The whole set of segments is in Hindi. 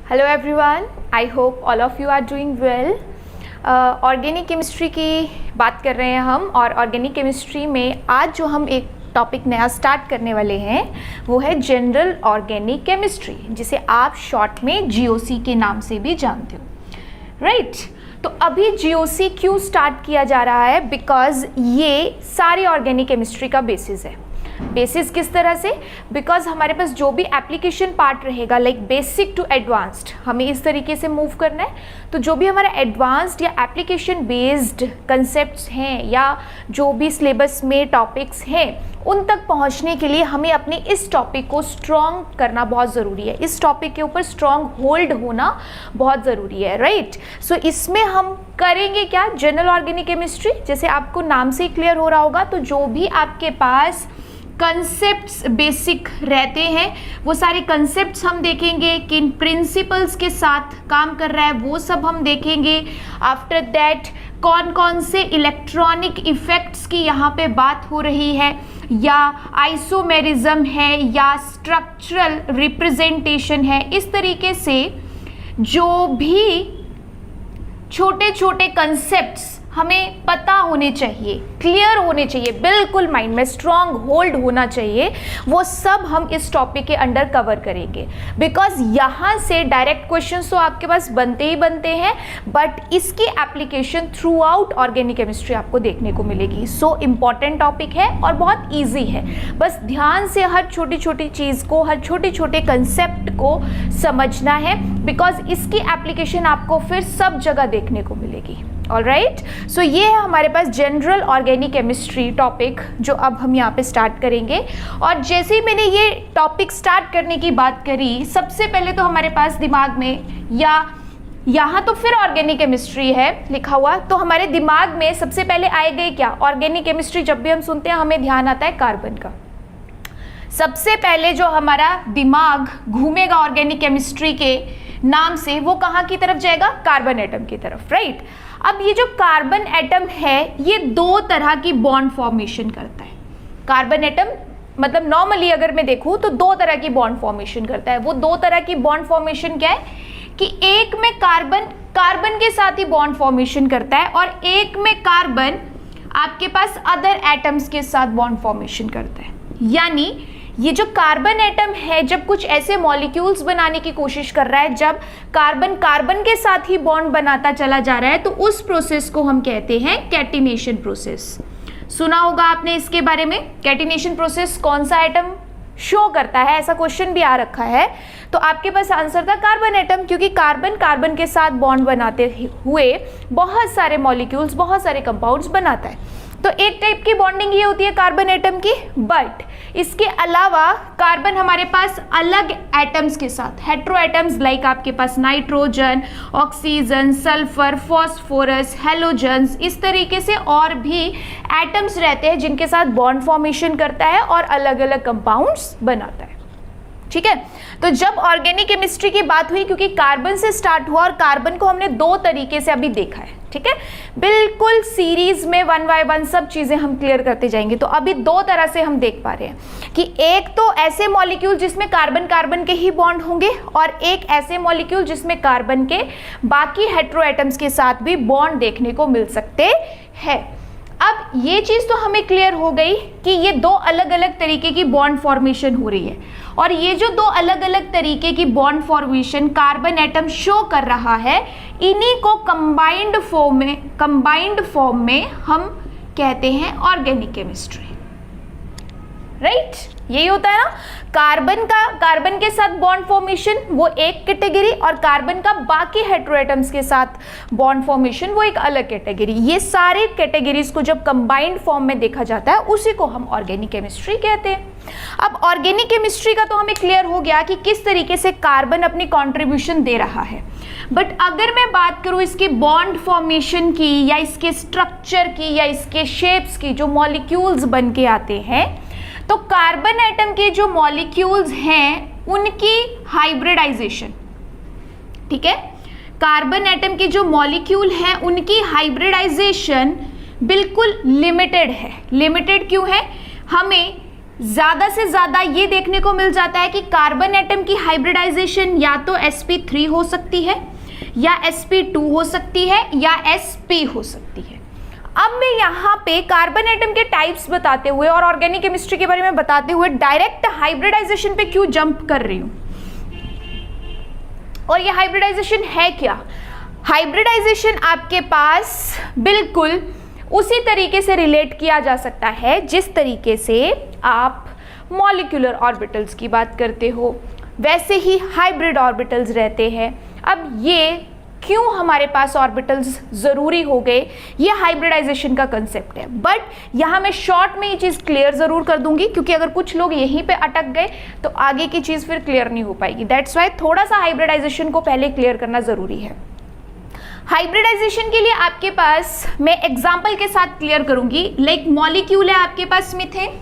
Hello everyone, I hope all of you are doing well. Organic chemistry की बात कर रहे हैं हम, और ऑर्गेनिक केमिस्ट्री में आज जो हम एक टॉपिक नया स्टार्ट करने वाले हैं वो है जनरल ऑर्गेनिक केमिस्ट्री, जिसे आप शॉर्ट में जीओसी के नाम से भी जानते हो, राइट। तो अभी जीओसी क्यों स्टार्ट किया जा रहा है? बिकॉज ये सारी ऑर्गेनिक केमिस्ट्री का बेसिस है। बेसिस किस तरह से? बिकॉज हमारे पास जो भी एप्लीकेशन पार्ट रहेगा, लाइक बेसिक टू एडवांस्ड, हमें इस तरीके से मूव करना है। तो जो भी हमारा एडवांस्ड या एप्लीकेशन बेस्ड कंसेप्ट्स हैं या जो भी सिलेबस में टॉपिक्स हैं, उन तक पहुंचने के लिए हमें अपने इस टॉपिक को स्ट्रॉन्ग करना बहुत ज़रूरी है। इस टॉपिक के ऊपर स्ट्रॉन्ग होल्ड होना बहुत ज़रूरी है, राइट। सो इसमें हम करेंगे क्या? जनरल ऑर्गेनिक केमिस्ट्री, जैसे आपको नाम से ही क्लियर हो रहा होगा। तो जो भी आपके पास कंसेप्ट्स बेसिक रहते हैं वो सारे कंसेप्ट्स हम देखेंगे, किन प्रिंसिपल्स के साथ काम कर रहा है वो सब हम देखेंगे। आफ्टर दैट कौन कौन से इलेक्ट्रॉनिक इफेक्ट्स की यहाँ पे बात हो रही है, या आइसोमेरिज्म है, या स्ट्रक्चरल रिप्रेजेंटेशन है। इस तरीके से जो भी छोटे छोटे कंसेप्ट्स हमें पता होने चाहिए, क्लियर होने चाहिए, बिल्कुल माइंड में स्ट्रॉन्ग होल्ड होना चाहिए, वो सब हम इस टॉपिक के अंडर कवर करेंगे। बिकॉज यहाँ से डायरेक्ट क्वेश्चंस तो आपके पास बनते ही बनते हैं, बट इसकी application through out organic chemistry आपको देखने को मिलेगी। सो इम्पॉर्टेंट टॉपिक है और बहुत ईजी है। बस ध्यान से हर छोटी छोटी चीज़ को, हर छोटे छोटे कंसेप्ट को समझना है, बिकॉज इसकी एप्लीकेशन आपको फिर सब जगह देखने को मिलेगी। ऑलराइट, सो ये है हमारे पास जनरल ऑर्गेनिक केमिस्ट्री टॉपिक, जो अब हम यहाँ पे स्टार्ट करेंगे। और जैसे ही मैंने ये टॉपिक स्टार्ट करने की बात करी, सबसे पहले तो हमारे पास दिमाग में, या यहाँ तो फिर ऑर्गेनिक केमिस्ट्री है लिखा हुआ, तो हमारे दिमाग में सबसे पहले आएगा क्या? ऑर्गेनिक केमिस्ट्री जब भी हम सुनते हैं हमें ध्यान आता है कार्बन का। सबसे पहले जो हमारा दिमाग घूमेगा ऑर्गेनिक केमिस्ट्री के नाम से, वो कहाँ की तरफ जाएगा? कार्बन एटम की तरफ, राइट। अब ये जो कार्बन एटम है ये दो तरह की बॉन्ड फॉर्मेशन करता है। कार्बन एटम मतलब नॉर्मली अगर मैं देखूं तो दो तरह की बॉन्ड फॉर्मेशन करता है। वो दो तरह की बॉन्ड फॉर्मेशन क्या है कि एक में कार्बन के साथ ही बॉन्ड फॉर्मेशन करता है, और एक में कार्बन आपके पास अदर एटम्स के साथ बॉन्ड फॉर्मेशन करता है। यानी ये जो कार्बन एटम है जब कुछ ऐसे मॉलिक्यूल्स बनाने की कोशिश कर रहा है, जब कार्बन के साथ ही बॉन्ड बनाता चला जा रहा है, तो उस प्रोसेस को हम कहते हैं कैटिनेशन प्रोसेस। सुना होगा आपने इसके बारे में। कैटिनेशन प्रोसेस कौन सा एटम शो करता है? ऐसा क्वेश्चन भी आ रखा है, तो आपके पास आंसर था कार्बन एटम, क्योंकि कार्बन के साथ बॉन्ड बनाते हुए बहुत सारे मॉलिक्यूल्स, बहुत सारे कंपाउंड्स बनाता है। तो एक टाइप की बॉन्डिंग ये होती है कार्बन एटम की। बट इसके अलावा कार्बन हमारे पास अलग एटम्स के साथ, हेट्रो एटम्स लाइक आपके पास nitrogen, oxygen, sulphur, phosphorus, halogens, इस तरीके से और भी एटम्स रहते हैं जिनके साथ बॉन्ड फॉर्मेशन करता है और अलग अलग कंपाउंड्स बनाता है। ठीक है, तो जब ऑर्गेनिक केमिस्ट्री की बात हुई, क्योंकि कार्बन से स्टार्ट हुआ और कार्बन को हमने दो तरीके से अभी देखा है, ठीक है, बिल्कुल सीरीज में वन बाय वन सब चीजें हम क्लियर करते जाएंगे। तो अभी दो तरह से हम देख पा रहे हैं कि एक तो ऐसे मॉलिक्यूल जिसमें कार्बन के ही बॉन्ड होंगे, और एक ऐसे मॉलिक्यूल जिसमें कार्बन के बाकी हेट्रो एटम्स के साथ भी बॉन्ड देखने को मिल सकते हैं। अब ये चीज़ तो हमें क्लियर हो गई कि ये दो अलग अलग तरीके की बॉन्ड फॉर्मेशन हो रही है, और ये जो दो अलग अलग तरीके की bond formation carbon atom show कर रहा है, इन्हीं को कंबाइंड फॉर्म में हम कहते हैं ऑर्गेनिक केमिस्ट्री, राइट। यही होता है ना, कार्बन के साथ बॉन्ड फॉर्मेशन वो एक कैटेगरी, और कार्बन का बाकी हेट्रोएटम्स के साथ बॉन्ड फॉर्मेशन वो एक अलग कैटेगरी। ये सारे कैटेगरीज को जब कंबाइंड फॉर्म में देखा जाता है उसी को हम ऑर्गेनिक केमिस्ट्री कहते हैं। अब ऑर्गेनिक केमिस्ट्री का तो हमें क्लियर हो गया कि किस तरीके से कार्बन अपनी कॉन्ट्रीब्यूशन दे रहा है। बट अगर मैं बात करूं इसकी बॉन्ड फॉर्मेशन की, या इसके स्ट्रक्चर की, या इसके शेप्स की, जो मॉलिक्यूल्स बन के आते हैं, तो कार्बन एटम के जो मॉलिक्यूल्स हैं उनकी हाइब्रिडाइजेशन, ठीक है, कार्बन एटम के जो मॉलिक्यूल हैं उनकी हाइब्रिडाइजेशन बिल्कुल लिमिटेड है। लिमिटेड क्यों है? हमें ज्यादा से ज्यादा ये देखने को मिल जाता है कि कार्बन एटम की हाइब्रिडाइजेशन या तो sp3 हो सकती है या sp2 हो सकती है या sp हो सकती है। अब मैं यहाँ पे कार्बन एटम के टाइप्स बताते हुए और ऑर्गेनिक केमिस्ट्री के बारे में बताते हुए डायरेक्ट हाइब्रिडाइजेशन पे क्यों जंप कर रही हूँ, और ये हाइब्रिडाइजेशन है क्या? हाइब्रिडाइजेशन आपके पास बिल्कुल उसी तरीके से रिलेट किया जा सकता है जिस तरीके से आप मॉलिक्यूलर ऑर्बिटल्स की बात करते हो, वैसे ही हाइब्रिड ऑर्बिटल्स रहते हैं। अब ये क्यों हमारे पास ऑर्बिटल्स ज़रूरी हो गए, ये हाइब्रिडाइजेशन का कंसेप्ट है। बट यहाँ मैं शॉर्ट में ये चीज़ क्लियर ज़रूर कर दूंगी, क्योंकि अगर कुछ लोग यहीं पे अटक गए तो आगे की चीज़ फिर क्लियर नहीं हो पाएगी। दैट्स वाई थोड़ा सा हाइब्रिडाइजेशन को पहले क्लियर करना ज़रूरी है। हाइब्रिडाइजेशन के लिए आपके पास मैं एग्जाम्पल के साथ क्लियर करूंगी। लाइक मॉलिक्यूल है आपके पास मीथेन,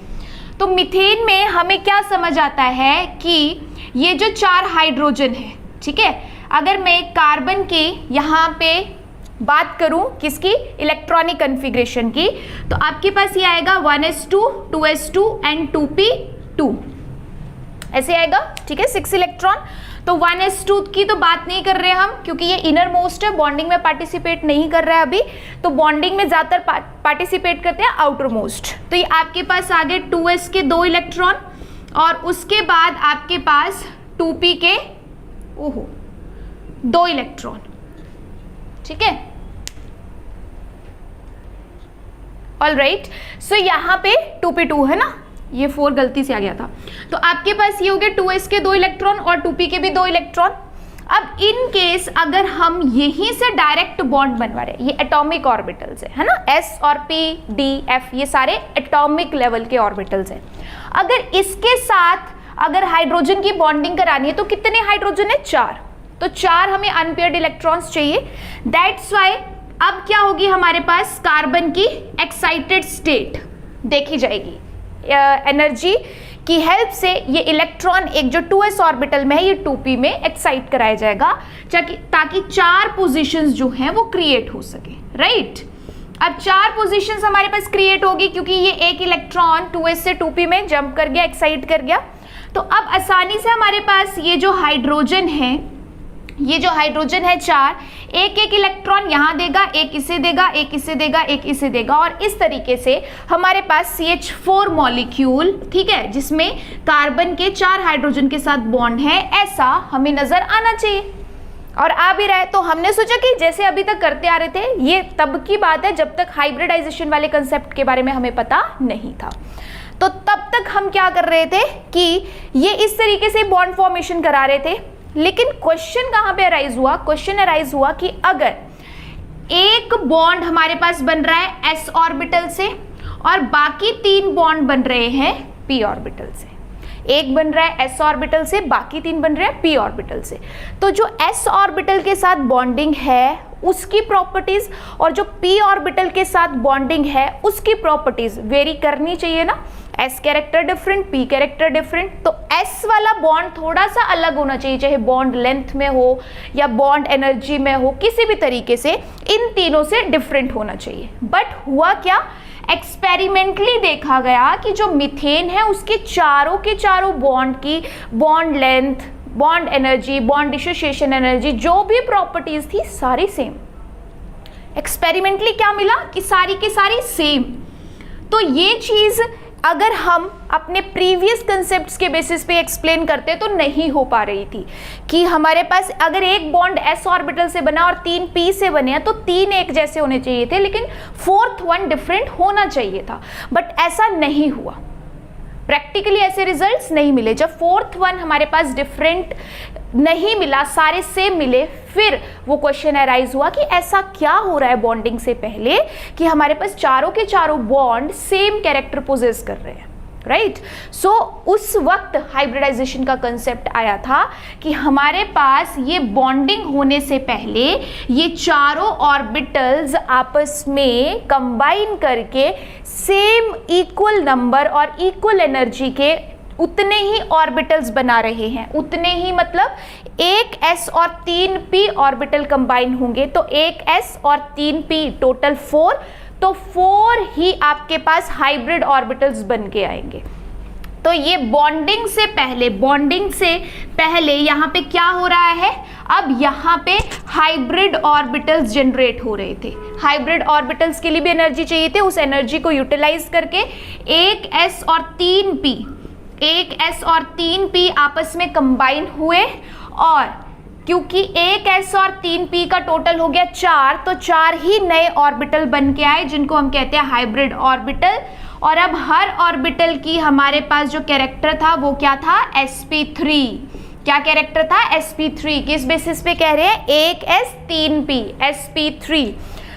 तो मीथेन में हमें क्या समझ आता है कि ये जो 4 हाइड्रोजन है, ठीक है, अगर मैं कार्बन के यहाँ पे बात करूं किसकी, इलेक्ट्रॉनिक कन्फिग्रेशन की, तो आपके पास ये आएगा 1s2 2s2 एंड 2p2 ऐसे आएगा, ठीक है, 6 इलेक्ट्रॉन। तो 1s2 की तो बात नहीं कर रहे हम, क्योंकि ये इनर मोस्ट है, बॉन्डिंग में पार्टिसिपेट नहीं कर रहा है अभी, तो बॉन्डिंग में ज़्यादातर पार्टिसिपेट करते हैं आउटर मोस्ट। तो ये आपके पास आ गए 2s के 2 इलेक्ट्रॉन, और उसके बाद आपके पास 2p के 2 इलेक्ट्रॉन, ठीक है, ऑलराइट। सो यहाँ पे 2p2 है ना, ये 4 गलती से आ गया था, तो आपके पास ये हो गए 2s के 2 इलेक्ट्रॉन और 2p के भी 2 इलेक्ट्रॉन। अब इन केस अगर हम यहीं से डायरेक्ट बॉन्ड बनवा रहे हैं, ये एटॉमिक ऑर्बिटल्स है ना, s और p d f ये सारे एटॉमिक लेवल के ऑर्बिटल्स हैं। अगर इसके साथ अगर हाइड्रोजन की बॉन्डिंग करानी है तो कितने हाइड्रोजन है, 4, तो 4 हमें अनपेयर्ड इलेक्ट्रॉन्स चाहिए। दैट्स वाई अब क्या होगी हमारे पास, कार्बन की एक्साइटेड स्टेट देखी जाएगी, एनर्जी की हेल्प से ये इलेक्ट्रॉन एक जो 2s ऑर्बिटल में है ये 2p में एक्साइट कराया जाएगा, ताकि 4 पोजीशंस जो हैं वो क्रिएट हो सके, राइट। अब 4 पोजीशंस हमारे पास क्रिएट होगी क्योंकि ये एक इलेक्ट्रॉन 2s से 2p में जंप कर गया, एक्साइट कर गया। तो अब आसानी से हमारे पास ये जो हाइड्रोजन है, ये जो हाइड्रोजन है 4, एक एक इलेक्ट्रॉन यहाँ देगा, एक इसे देगा, एक इसे देगा, एक इसे देगा, और इस तरीके से हमारे पास CH4 मॉलिक्यूल, ठीक है, जिसमें कार्बन के 4 हाइड्रोजन के साथ बॉन्ड है, ऐसा हमें नजर आना चाहिए। और आ भी रहा है, तो हमने सोचा कि जैसे अभी तक करते आ रहे थे, ये तब की बात है जब तक हाइब्रिडाइजेशन वाले कंसेप्ट के बारे में हमें पता नहीं था। तो तब तक हम क्या कर रहे थे कि ये इस तरीके से बॉन्ड फॉर्मेशन करा रहे थे। लेकिन क्वेश्चन कहाँ पे अराइज हुआ, क्वेश्चन अराइज हुआ कि अगर एक बॉन्ड हमारे पास बन रहा है s ऑर्बिटल से और बाकी 3 बॉन्ड बन रहे हैं p ऑर्बिटल से, एक बन रहा है s ऑर्बिटल से, बाकी 3 बन रहे हैं p ऑर्बिटल से, तो जो s ऑर्बिटल के साथ बॉन्डिंग है उसकी प्रॉपर्टीज और जो p ऑर्बिटल के साथ बॉन्डिंग है उसकी प्रॉपर्टीज वेरी करनी चाहिए ना। s character different, p character different, तो s वाला बॉन्ड थोड़ा सा अलग होना चाहिए, चाहे बॉन्ड लेंथ में हो या बॉन्ड एनर्जी में हो, किसी भी तरीके से इन तीनों से डिफरेंट होना चाहिए। बट हुआ क्या, एक्सपेरिमेंटली देखा गया कि जो मीथेन है उसके चारों के चारों बॉन्ड की bond length, bond energy, bond dissociation energy, जो भी प्रॉपर्टीज थी सारी सेम। एक्सपेरिमेंटली क्या मिला कि सारी की सारी सेम। तो ये चीज अगर हम अपने प्रीवियस कंसेप्ट्स के बेसिस पे एक्सप्लेन करते तो नहीं हो पा रही थी कि हमारे पास अगर एक बॉन्ड s ऑर्बिटल से बना और 3 p से बने हैं तो 3 एक जैसे होने चाहिए थे, लेकिन 4th वन डिफरेंट होना चाहिए था। बट ऐसा नहीं हुआ, प्रैक्टिकली ऐसे रिजल्ट्स नहीं मिले। जब 4th वन हमारे पास डिफरेंट नहीं मिला, सारे सेम मिले, फिर वो क्वेश्चन अराइज हुआ कि ऐसा क्या हो रहा है बॉन्डिंग से पहले कि हमारे पास चारों के चारों बॉन्ड सेम कैरेक्टर पोजेस कर रहे हैं, राइट। सो उस वक्त हाइब्रिडाइजेशन का कंसेप्ट आया था कि हमारे पास ये बॉन्डिंग होने से पहले ये चारों ऑर्बिटल्स आपस में कंबाइन करके सेम इक्वल नंबर और इक्वल एनर्जी के उतने ही ऑर्बिटल्स बना रहे हैं। उतने ही मतलब एक s और 3 p ऑर्बिटल कंबाइन होंगे तो एक s और 3 p टोटल 4, तो 4 ही आपके पास हाइब्रिड ऑर्बिटल्स बन के आएंगे। तो ये बॉन्डिंग से पहले यहाँ पे क्या हो रहा है, अब यहाँ पे हाइब्रिड ऑर्बिटल्स जनरेट हो रहे थे। हाइब्रिड ऑर्बिटल्स के लिए भी एनर्जी चाहिए थे, उस एनर्जी को यूटिलाइज करके एक s और 3p आपस में कंबाइन हुए, और क्योंकि एक s और 3p का टोटल हो गया 4, तो 4 ही नए ऑर्बिटल बन के आए जिनको हम कहते हैं हाइब्रिड ऑर्बिटल। और अब हर ऑर्बिटल की हमारे पास जो कैरेक्टर था वो क्या था, sp3। क्या कैरेक्टर था, sp3। किस बेसिस पे कह रहे हैं, एक s 3p, sp3।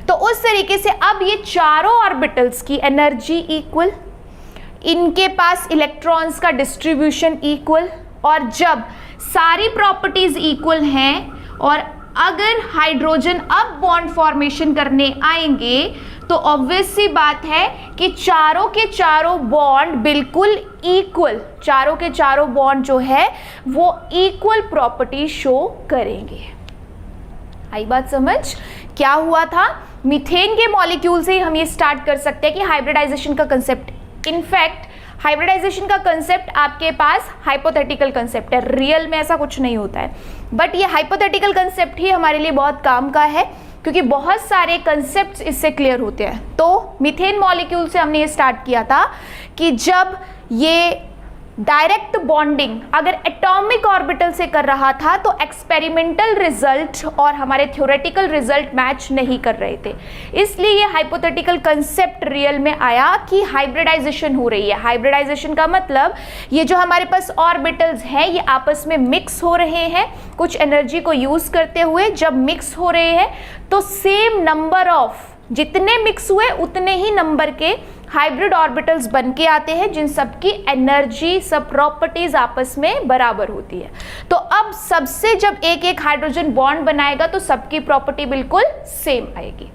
तो उस तरीके से अब ये चारों ऑर्बिटल्स की एनर्जी इक्वल, इनके पास इलेक्ट्रॉन्स का डिस्ट्रीब्यूशन इक्वल, और जब सारी प्रॉपर्टीज इक्वल हैं और अगर हाइड्रोजन अब बॉन्ड फॉर्मेशन करने आएंगे तो ऑब्वियस सी बात है कि चारों के चारों बॉन्ड बिल्कुल इक्वल, चारों के चारों बॉन्ड जो है वो इक्वल प्रॉपर्टी शो करेंगे। आई बात समझ? क्या हुआ था, मीथेन के मॉलिक्यूल से ही हम ये स्टार्ट कर सकते हैं कि हाइब्रिडाइजेशन का कंसेप्ट। इनफैक्ट हाइब्रिडाइजेशन का कंसेप्ट आपके पास हाइपोथेटिकल कंसेप्ट है, रियल में ऐसा कुछ नहीं होता है, बट ये हाइपोथेटिकल कंसेप्ट ही हमारे लिए बहुत काम का है क्योंकि बहुत सारे कंसेप्ट्स इससे क्लियर होते हैं। तो मीथेन मॉलिक्यूल से हमने ये स्टार्ट किया था कि जब ये डायरेक्ट बॉन्डिंग अगर एटॉमिक ऑर्बिटल से कर रहा था तो एक्सपेरिमेंटल रिजल्ट और हमारे थ्योरेटिकल रिजल्ट मैच नहीं कर रहे थे, इसलिए ये हाइपोथेटिकल कंसेप्ट रियल में आया कि हाइब्रिडाइजेशन हो रही है। हाइब्रिडाइजेशन का मतलब ये जो हमारे पास ऑर्बिटल्स हैं ये आपस में मिक्स हो रहे हैं कुछ एनर्जी को यूज करते हुए। जब मिक्स हो रहे हैं तो सेम नंबर ऑफ, जितने मिक्स हुए उतने ही नंबर के हाइब्रिड ऑर्बिटल्स बन के आते हैं जिन सबकी एनर्जी, सब प्रॉपर्टीज आपस में बराबर होती है। तो अब सबसे जब एक एक हाइड्रोजन बॉन्ड बनाएगा तो सबकी प्रॉपर्टी बिल्कुल सेम आएगी।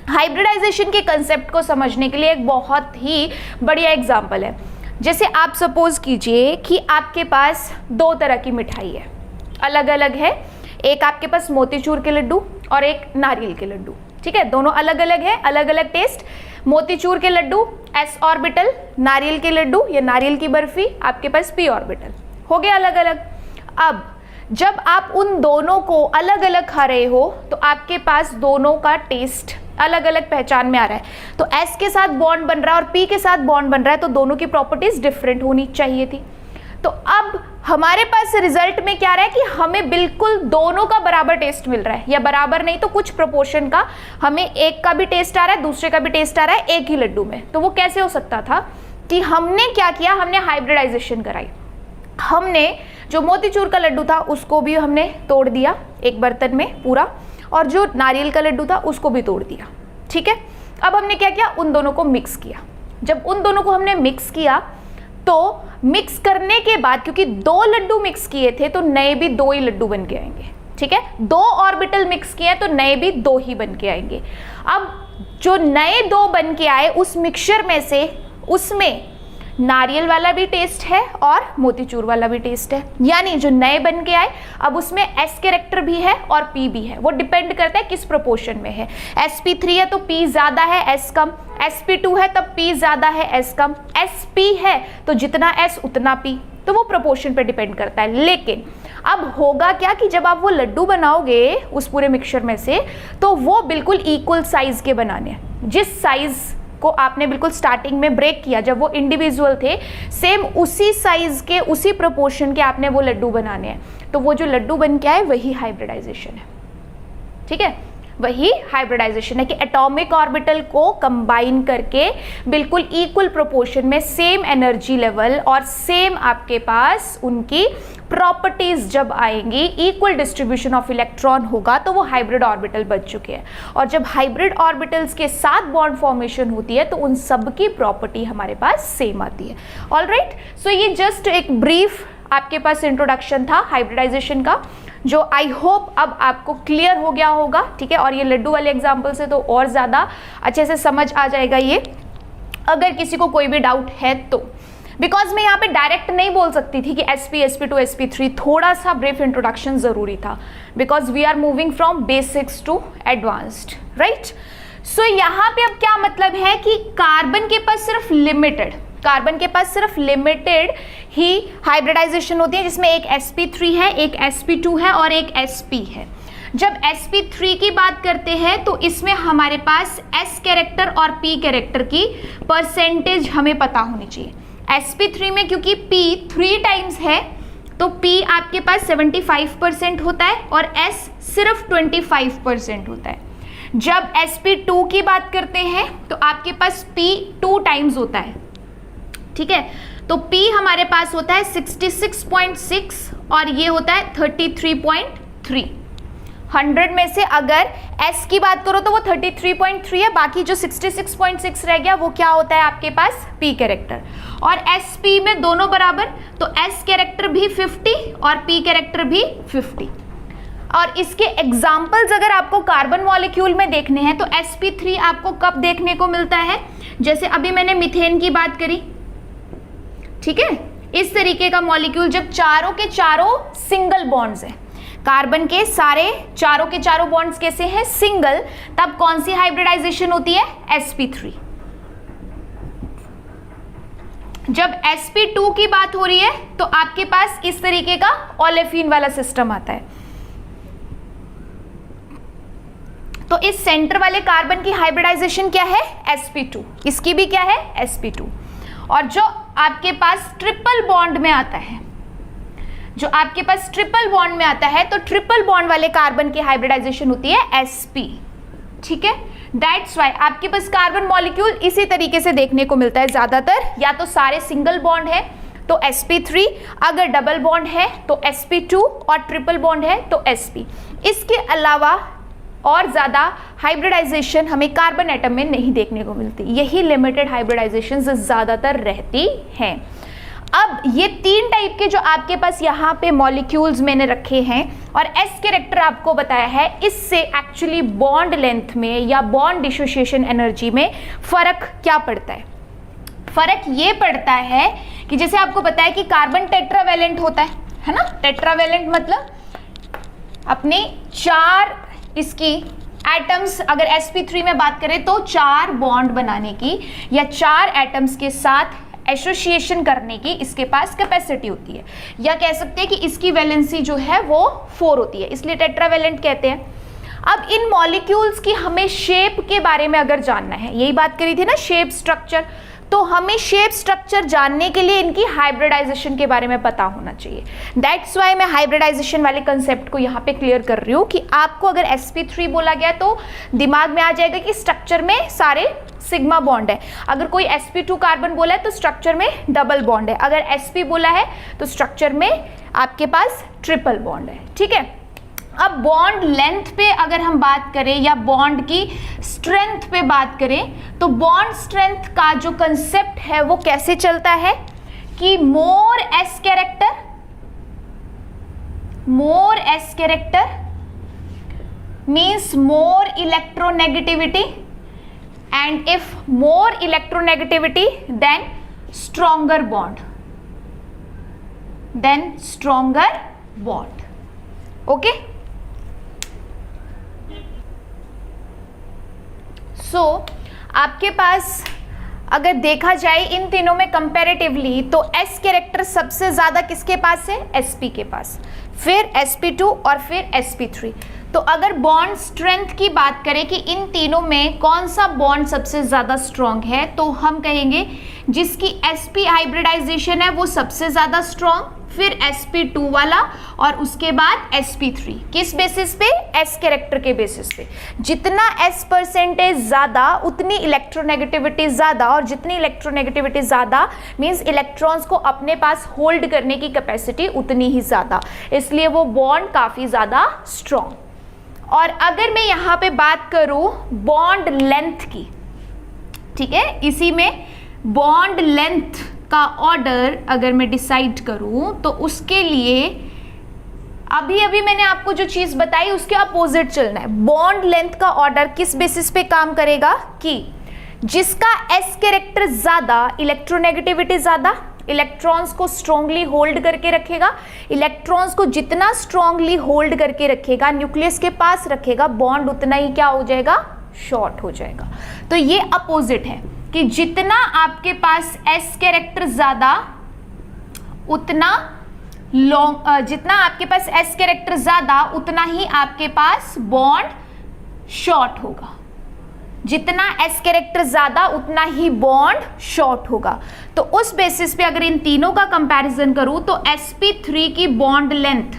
हाइब्रिडाइजेशन के कंसेप्ट को समझने के लिए एक बहुत ही बढ़िया एग्जांपल है। जैसे आप सपोज कीजिए कि आपके पास दो तरह की मिठाई है, अलग अलग है, एक आपके पास मोतीचूर के लड्डू और एक नारियल के लड्डू, ठीक है, दोनों अलग अलग है, अलग अलग टेस्ट। मोतीचूर के लड्डू s ऑर्बिटल, नारियल के लड्डू या नारियल की बर्फी आपके पास p ऑर्बिटल, हो गया अलग अलग। अब जब आप उन दोनों को अलग अलग खा रहे हो तो आपके पास दोनों का टेस्ट अलग अलग पहचान में आ रहा है। तो s के साथ बॉन्ड बन रहा है और p के साथ बॉन्ड बन रहा है, तो दोनों की प्रॉपर्टीज डिफरेंट होनी चाहिए थी। तो अब हमारे पास रिजल्ट में क्या रहा है कि हमें बिल्कुल दोनों का बराबर टेस्ट मिल रहा है, या बराबर नहीं तो कुछ प्रोपोर्शन का, हमें एक का भी टेस्ट आ रहा है, दूसरे का भी टेस्ट आ रहा है एक ही लड्डू में। तो वो कैसे हो सकता था कि हमने क्या किया, हमने हाइब्रिडाइजेशन कराई। हमने जो मोतीचूर का लड्डू था उसको भी हमने तोड़ दिया एक बर्तन में पूरा, और जो नारियल का लड्डू था उसको भी तोड़ दिया, ठीक है। अब हमने क्या किया, उन दोनों को मिक्स किया। जब उन दोनों को हमने मिक्स किया तो मिक्स करने के बाद, क्योंकि दो लड्डू मिक्स किए थे तो नए भी दो ही लड्डू बन के आएंगे, ठीक है। दो ऑर्बिटल मिक्स किए तो नए भी दो ही बन के आएंगे। अब जो नए दो बन के आए उस मिक्सचर में से, उसमें नारियल वाला भी टेस्ट है और मोतीचूर वाला भी टेस्ट है, यानी जो नए बन के आए अब उसमें s कैरेक्टर भी है और p भी है। वो डिपेंड करता है किस प्रोपोर्शन में है। sp3 है तो p ज्यादा है s कम, sp2 है तब p ज्यादा है s कम, sp है तो जितना s उतना p, तो वो प्रोपोर्शन पे डिपेंड करता है। लेकिन अब होगा क्या कि जब आप वो लड्डू बनाओगे उस पूरे मिक्सचर में से तो वो बिल्कुल इक्वल साइज के बनाने हैं। जिस साइज को आपने बिल्कुल स्टार्टिंग में ब्रेक किया जब वो इंडिविजुअल थे, सेम उसी साइज के, उसी प्रोपोर्शन के आपने वो लड्डू बनाने हैं। तो वो जो लड्डू बन के आए वही हाइब्रिडाइजेशन है, ठीक है, वही हाइब्रिडाइजेशन है कि एटॉमिक ऑर्बिटल को कंबाइन करके बिल्कुल इक्वल प्रोपोर्शन में सेम एनर्जी लेवल और सेम आपके पास उनकी प्रॉपर्टीज जब आएंगी, इक्वल डिस्ट्रीब्यूशन ऑफ इलेक्ट्रॉन होगा, तो वो हाइब्रिड ऑर्बिटल बन चुके हैं। और जब हाइब्रिड ऑर्बिटल्स के साथ बॉन्ड फॉर्मेशन होती है तो उन सब की प्रॉपर्टी हमारे पास सेम आती है। ऑलराइट, सो ये जस्ट एक ब्रीफ आपके पास इंट्रोडक्शन था हाइब्रिडाइजेशन का, जो आई होप अब आपको क्लियर हो गया होगा, ठीक है। और ये लड्डू वाले एग्जाम्पल से तो और ज़्यादा अच्छे से समझ आ जाएगा ये। अगर किसी को कोई भी डाउट है तो, बिकॉज मैं यहाँ पे डायरेक्ट नहीं बोल सकती थी कि sp, sp2, sp3, थोड़ा सा ब्रीफ इंट्रोडक्शन ज़रूरी था, because we are moving from basics to advanced, right. So यहाँ पे अब क्या मतलब है कि कार्बन के पास सिर्फ लिमिटेड, कार्बन के पास सिर्फ लिमिटेड ही हाइब्रिडाइजेशन होती है, जिसमें एक sp3 है, एक sp2 है और एक sp है। जब sp3 की बात करते हैं तो इसमें हमारे पास s कैरेक्टर और p कैरेक्टर की परसेंटेज हमें पता होनी चाहिए। sp3 में क्योंकि p 3 टाइम्स है तो p आपके पास 75% होता है और s सिर्फ 25% होता है। जब sp2 की बात करते हैं तो आपके पास p 2 टाइम्स होता है, ठीक है, तो p हमारे पास होता है 66.6 और ये होता है 33.3। 100 में से अगर s की बात करो तो वो 33.3 है, बाकी जो 66.6 रह गया वो क्या होता है आपके पास p कैरेक्टर, और sp में दोनों बराबर, तो s कैरेक्टर भी 50 और p कैरेक्टर भी 50। और इसके एग्जाम्पल्स अगर आपको कार्बन मॉलिक्यूल में देखने हैं तो sp3 आपको कब देखने को मिलता है, जैसे अभी मैंने मीथेन की बात करी, ठीक है, इस तरीके का मॉलिक्यूल जब चारों के चारों सिंगल बॉन्ड्स है, कार्बन के सारे चारों के चारों बॉन्ड्स कैसे हैं, सिंगल, तब कौन सी हाइब्रिडाइजेशन होती है, sp3। जब sp2 की बात हो रही है तो आपके पास इस तरीके का ओलेफिन वाला सिस्टम आता है। तो इस सेंटर वाले कार्बन की हाइब्रिडाइजेशन क्या है, sp2, इसकी भी क्या है, sp2। और जो आपके पास ट्रिपल बॉन्ड में आता है, जो आपके पास ट्रिपल बॉन्ड में आता है, तो ट्रिपल बॉन्ड वाले कार्बन की हाइब्रिडाइजेशन होती है sp, ठीक है। दैट्स वाई आपके पास कार्बन मॉलिक्यूल इसी तरीके से देखने को मिलता है ज्यादातर, या तो सारे सिंगल बॉन्ड है तो sp3, अगर डबल बॉन्ड है तो sp2 और ट्रिपल बॉन्ड है तो sp। इसके अलावा और ज़्यादा हाइब्रिडाइजेशन हमें कार्बन एटम में नहीं देखने को मिलती, यही लिमिटेड हाइब्रिडाइजेशन ज़्यादातर रहती हैं। अब ये 3 टाइप के जो आपके पास यहाँ पे मॉलिक्यूल्स मैंने रखे हैं और s कैरेक्टर आपको बताया है, इससे एक्चुअली बॉन्ड लेंथ में या बॉन्ड डिसोसिएशन एनर्जी में फ़र्क क्या पड़ता है। फ़र्क ये पड़ता है कि जैसे आपको पता है कि कार्बन टेट्रावेलेंट होता है ना, टेट्रावेलेंट मतलब अपने 4 इसकी एटम्स, अगर sp3 में बात करें तो 4 बॉन्ड बनाने की या 4 एटम्स के साथ एसोसिएशन करने की इसके पास कैपेसिटी होती है, या कह सकते हैं कि इसकी वैलेंसी जो है वो 4 होती है, इसलिए टेट्रावेलेंट कहते हैं। अब इन मॉलिक्यूल्स की हमें शेप के बारे में अगर जानना है, यही बात करी थी ना, शेप स्ट्रक्चर, तो हमें शेप स्ट्रक्चर जानने के लिए इनकी हाइब्रिडाइजेशन के बारे में पता होना चाहिए। दैट्स वाई मैं हाइब्रिडाइजेशन वाले कंसेप्ट को यहाँ पे क्लियर कर रही हूँ कि आपको अगर sp3 बोला गया तो दिमाग में आ जाएगा कि स्ट्रक्चर में सारे सिग्मा बॉन्ड है, अगर कोई sp2 कार्बन बोला है तो स्ट्रक्चर में डबल बॉन्ड है, अगर sp बोला है तो स्ट्रक्चर में आपके पास ट्रिपल बॉन्ड है, ठीक है। अब बॉन्ड लेंथ पे अगर हम बात करें या बॉन्ड की स्ट्रेंथ पे बात करें तो बॉन्ड स्ट्रेंथ का जो कंसेप्ट है वो कैसे चलता है कि more s character means more electronegativity, and if more electronegativity then stronger bond, okay. So आपके पास अगर देखा जाए इन तीनों में कंपैरेटिवली तो s कैरेक्टर सबसे ज़्यादा किसके पास है, sp के पास, फिर sp2 और फिर sp3। तो अगर बॉन्ड स्ट्रेंथ की बात करें कि इन तीनों में कौन सा बॉन्ड सबसे ज़्यादा स्ट्रॉन्ग है, तो हम कहेंगे जिसकी sp हाइब्रिडाइजेशन है वो सबसे ज़्यादा स्ट्रॉन्ग, फिर sp2 वाला और उसके बाद sp3। किस बेसिस पे, s कैरेक्टर के बेसिस पे। जितना s परसेंटेज ज़्यादा उतनी इलेक्ट्रोनेगेटिविटी ज़्यादा, और जितनी इलेक्ट्रोनेगेटिविटी ज़्यादा मीन्स इलेक्ट्रॉन्स को अपने पास होल्ड करने की कैपेसिटी उतनी ही ज़्यादा, इसलिए वो बॉन्ड काफ़ी ज़्यादा स्ट्रॉन्ग। और अगर मैं यहाँ पे बात करूँ बॉन्ड लेंथ की, ठीक है, इसी में बॉन्ड लेंथ का ऑर्डर अगर मैं डिसाइड करूं तो उसके लिए अभी मैंने आपको जो चीज़ बताई उसके अपोजिट चलना है। बॉन्ड लेंथ का ऑर्डर किस बेसिस पे काम करेगा कि जिसका s कैरेक्टर ज़्यादा, इलेक्ट्रोनेगेटिविटी ज़्यादा, इलेक्ट्रॉन्स को स्ट्रांगली होल्ड करके रखेगा, इलेक्ट्रॉन्स को जितना स्ट्रांगली होल्ड करके रखेगा, न्यूक्लियस के पास रखेगा, बॉन्ड उतना ही क्या हो जाएगा, शॉर्ट हो जाएगा। तो ये अपोजिट है कि जितना आपके पास s कैरेक्टर ज्यादा उतना लॉन्ग, जितना आपके पास s कैरेक्टर ज्यादा उतना ही आपके पास बॉन्ड शॉर्ट होगा। जितना s कैरेक्टर ज्यादा उतना ही बॉन्ड शॉर्ट होगा। तो उस बेसिस पे अगर इन तीनों का कंपैरिजन करूं तो sp3 की बॉन्ड लेंथ,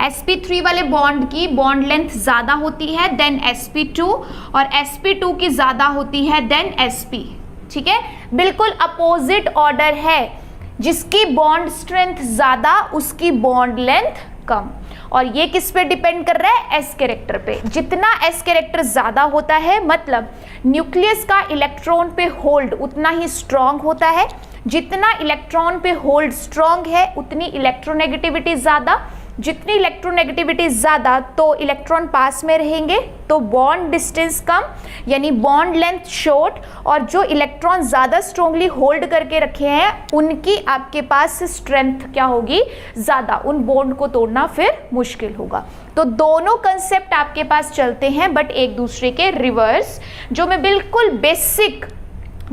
sp3 वाले बॉन्ड की बॉन्ड लेंथ ज्यादा होती है देन sp2 और sp2 की ज्यादा होती है देन sp। ठीक है, बिल्कुल अपोजिट ऑर्डर है, जिसकी बॉन्ड स्ट्रेंथ ज्यादा उसकी बॉन्ड लेंथ कम। और ये किस पे डिपेंड कर रहा है? s कैरेक्टर पे। जितना s कैरेक्टर ज्यादा होता है मतलब न्यूक्लियस का इलेक्ट्रॉन पे होल्ड उतना ही स्ट्रांग होता है। जितना इलेक्ट्रॉन पे होल्ड स्ट्रांग है उतनी इलेक्ट्रोनेगेटिविटी ज्यादा। जितनी इलेक्ट्रोनेगेटिविटी ज्यादा तो इलेक्ट्रॉन पास में रहेंगे तो बॉन्ड डिस्टेंस कम यानी बॉन्ड लेंथ शॉर्ट। और जो इलेक्ट्रॉन ज्यादा स्ट्रांगली होल्ड करके रखे हैं उनकी आपके पास स्ट्रेंथ क्या होगी? ज्यादा। उन बॉन्ड को तोड़ना फिर मुश्किल होगा। तो दोनों कंसेप्ट आपके पास चलते हैं बट एक दूसरे के रिवर्स। जो मैं बिल्कुल बेसिक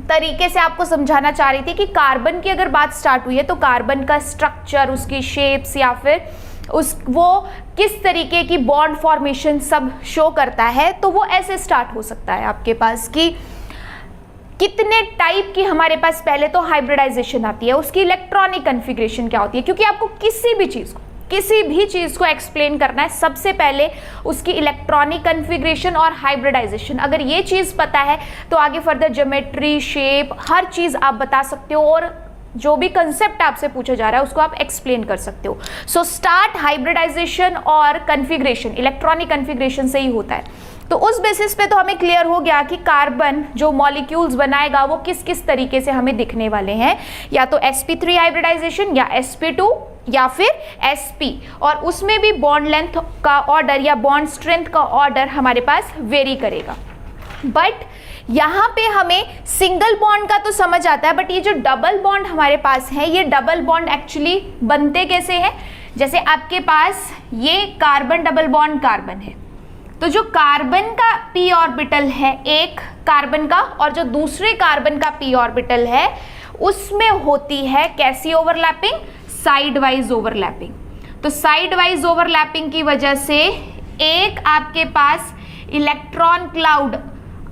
तरीके से आपको समझाना चाह रही थी कि कार्बन की अगर बात स्टार्ट हुई है तो कार्बन का स्ट्रक्चर, उसकी शेप्स या फिर वो किस तरीके की बॉन्ड फॉर्मेशन सब शो करता है, तो वो ऐसे स्टार्ट हो सकता है आपके पास कि कितने टाइप की हमारे पास पहले तो हाइब्रिडाइजेशन आती है, उसकी इलेक्ट्रॉनिक कन्फिग्रेशन क्या होती है, क्योंकि आपको किसी भी चीज को एक्सप्लेन करना है सबसे पहले उसकी इलेक्ट्रॉनिक कन्फिग्रेशन और हाइब्रिडाइजेशन। अगर ये चीज पता है तो आगे फर्दर ज्योमेट्री, शेप, हर चीज आप बता सकते हो और जो भी कंसेप्ट आपसे पूछा जा रहा है उसको आप एक्सप्लेन कर सकते हो। सो स्टार्ट हाइब्रिडाइजेशन और कन्फिग्रेशन इलेक्ट्रॉनिक कन्फिग्रेशन से ही होता है। तो उस बेसिस पे तो हमें क्लियर हो गया कि कार्बन जो मॉलिक्यूल्स बनाएगा वो किस किस तरीके से हमें दिखने वाले हैं, या तो sp3 हाइब्रिडाइजेशन या sp2 या फिर sp। और उसमें भी बॉन्ड लेंथ का ऑर्डर या बॉन्ड स्ट्रेंथ का ऑर्डर हमारे पास वेरी करेगा। बट यहाँ पे हमें सिंगल बॉन्ड का तो समझ आता है, बट ये जो डबल बॉन्ड हमारे पास है, ये डबल बॉन्ड एक्चुअली बनते कैसे हैं? जैसे आपके पास ये कार्बन डबल बॉन्ड कार्बन है, तो जो कार्बन का p ऑर्बिटल है एक कार्बन का और जो दूसरे कार्बन का p ऑर्बिटल है उसमें होती है कैसी ओवरलैपिंग? Side wise overlapping. तो साइड वाइज ओवरलैपिंग की वजह से एक आपके पास इलेक्ट्रॉन क्लाउड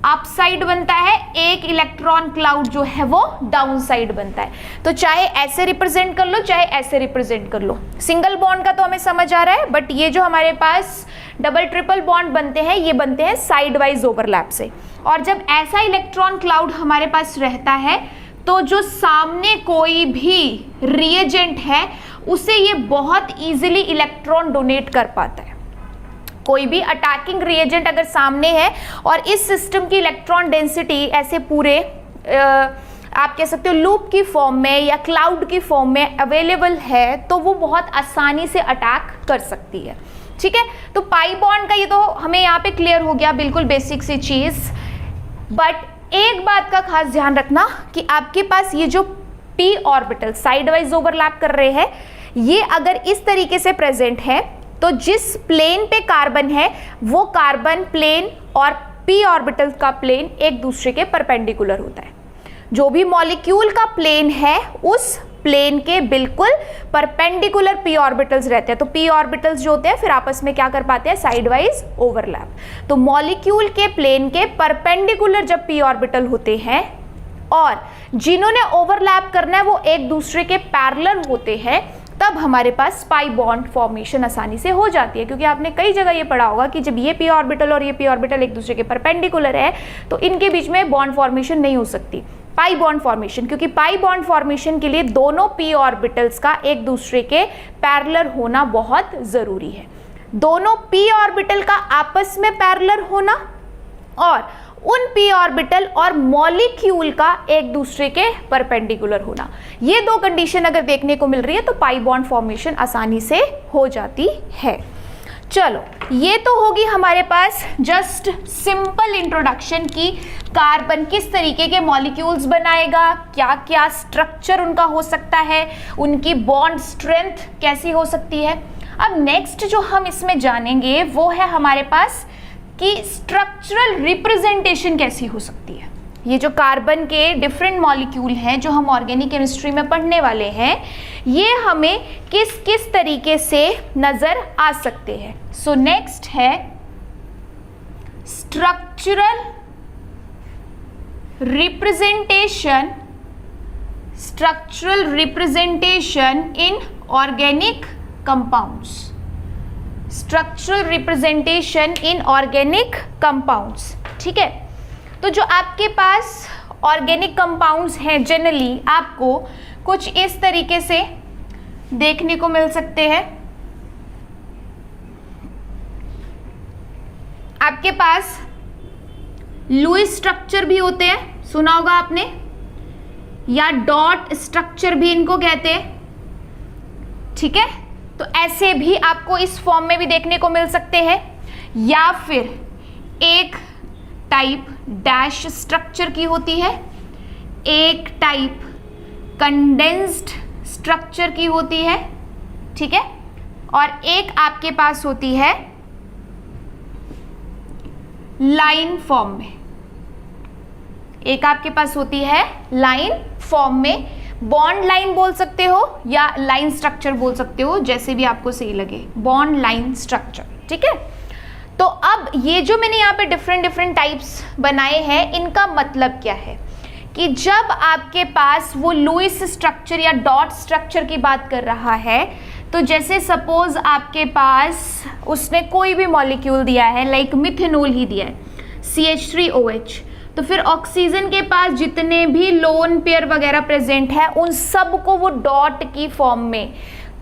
अप साइड बनता है, एक इलेक्ट्रॉन क्लाउड जो है वो डाउन साइड बनता है। तो चाहे ऐसे रिप्रेजेंट कर लो चाहे ऐसे रिप्रेजेंट कर लो। सिंगल बॉन्ड का तो हमें समझ आ रहा है, बट ये जो हमारे पास डबल ट्रिपल बॉन्ड बनते हैं ये बनते हैं साइड वाइज ओवरलैप से। और जब ऐसा इलेक्ट्रॉन क्लाउड हमारे पास रहता है तो जो सामने कोई भी रिएजेंट है उसे ये बहुत इजीली इलेक्ट्रॉन डोनेट कर पाता है। कोई भी अटैकिंग रिएजेंट अगर सामने है और इस सिस्टम की इलेक्ट्रॉन डेंसिटी ऐसे पूरे आप कह सकते हो लूप की फॉर्म में या क्लाउड की फॉर्म में अवेलेबल है तो वो बहुत आसानी से अटैक कर सकती है। ठीक है, तो पाई बॉन्ड का ये तो हमें यहाँ पे क्लियर हो गया, बिल्कुल बेसिक सी चीज। बट एक बात का खास ध्यान रखना कि आपके पास ये जो p orbital side wise overlap कर रहे हैं ये अगर इस तरीके से प्रेजेंट है तो जिस प्लेन पे कार्बन है वो कार्बन प्लेन और p ऑर्बिटल का प्लेन एक दूसरे के परपेंडिकुलर होता है। जो भी मॉलिक्यूल का प्लेन है उस प्लेन के बिल्कुल परपेंडिकुलर p ऑर्बिटल्स रहते हैं। तो p ऑर्बिटल्स जो होते हैं फिर आपस में क्या कर पाते हैं? Side wise overlap. तो मॉलिक्यूल के प्लेन के परपेंडिकुलर जब p ऑर्बिटल होते हैं और जिन्होंने ओवरलैप करना है वो एक दूसरे के पैरेलल होते हैं तब हमारे पास पाई बॉन्ड फॉर्मेशन आसानी से हो जाती है। क्योंकि आपने कई जगह ये पढ़ा होगा कि जब ये p ऑर्बिटल और ये p ऑर्बिटल एक दूसरे के परपेंडिकुलर है तो इनके बीच में बॉन्ड फॉर्मेशन नहीं हो सकती, पाई बॉन्ड फॉर्मेशन। क्योंकि पाई बॉन्ड फॉर्मेशन के लिए दोनों p ऑर्बिटल्स का एक दूसरे के पैरेलल होना बहुत जरूरी है। दोनों p ऑर्बिटल का आपस में पैरेलल होना और उन p ऑर्बिटल और मॉलिक्यूल का एक दूसरे के परपेंडिकुलर होना, ये दो कंडीशन अगर देखने को मिल रही है तो पाई बॉन्ड फॉर्मेशन आसानी से हो जाती है। चलो, ये तो होगी हमारे पास जस्ट सिंपल इंट्रोडक्शन की कार्बन किस तरीके के मॉलिक्यूल्स बनाएगा, क्या क्या स्ट्रक्चर उनका हो सकता है, उनकी बॉन्ड स्ट्रेंथ कैसी हो सकती है। अब नेक्स्ट जो हम इसमें जानेंगे वो है हमारे पास कि स्ट्रक्चरल रिप्रेजेंटेशन कैसी हो सकती है। ये जो कार्बन के डिफरेंट मॉलिक्यूल हैं जो हम ऑर्गेनिक केमिस्ट्री में पढ़ने वाले हैं, ये हमें किस किस तरीके से नजर आ सकते हैं। सो नेक्स्ट है structural representation in organic compounds. Structural representation in organic compounds, ठीक है। तो जो आपके पास ऑर्गेनिक कंपाउंड्स हैं जनरली आपको कुछ इस तरीके से देखने को मिल सकते हैं। आपके पास लुईस स्ट्रक्चर भी होते हैं, सुना होगा आपने, या डॉट स्ट्रक्चर भी इनको कहते हैं, ठीक है। तो ऐसे भी आपको इस फॉर्म में भी देखने को मिल सकते हैं, या फिर एक टाइप डैश स्ट्रक्चर की होती है, एक टाइप कंडेंस्ड स्ट्रक्चर की होती है, ठीक है, और एक आपके पास होती है लाइन फॉर्म में। एक आपके पास होती है लाइन फॉर्म में, बॉन्ड लाइन बोल सकते हो या लाइन स्ट्रक्चर बोल सकते हो, जैसे भी आपको सही लगे, बॉन्ड लाइन स्ट्रक्चर, ठीक है। तो अब ये जो मैंने यहाँ पे डिफरेंट टाइप्स बनाए हैं, इनका मतलब क्या है कि जब आपके पास वो लुईस स्ट्रक्चर या डॉट स्ट्रक्चर की बात कर रहा है, तो जैसे सपोज आपके पास उसने कोई भी मॉलिक्यूल दिया है, लाइक मिथेनॉल ही दिया है, CH3OH, तो फिर ऑक्सीजन के पास जितने भी लोन पेयर वगैरह प्रेजेंट है उन सब को वो डॉट की फॉर्म में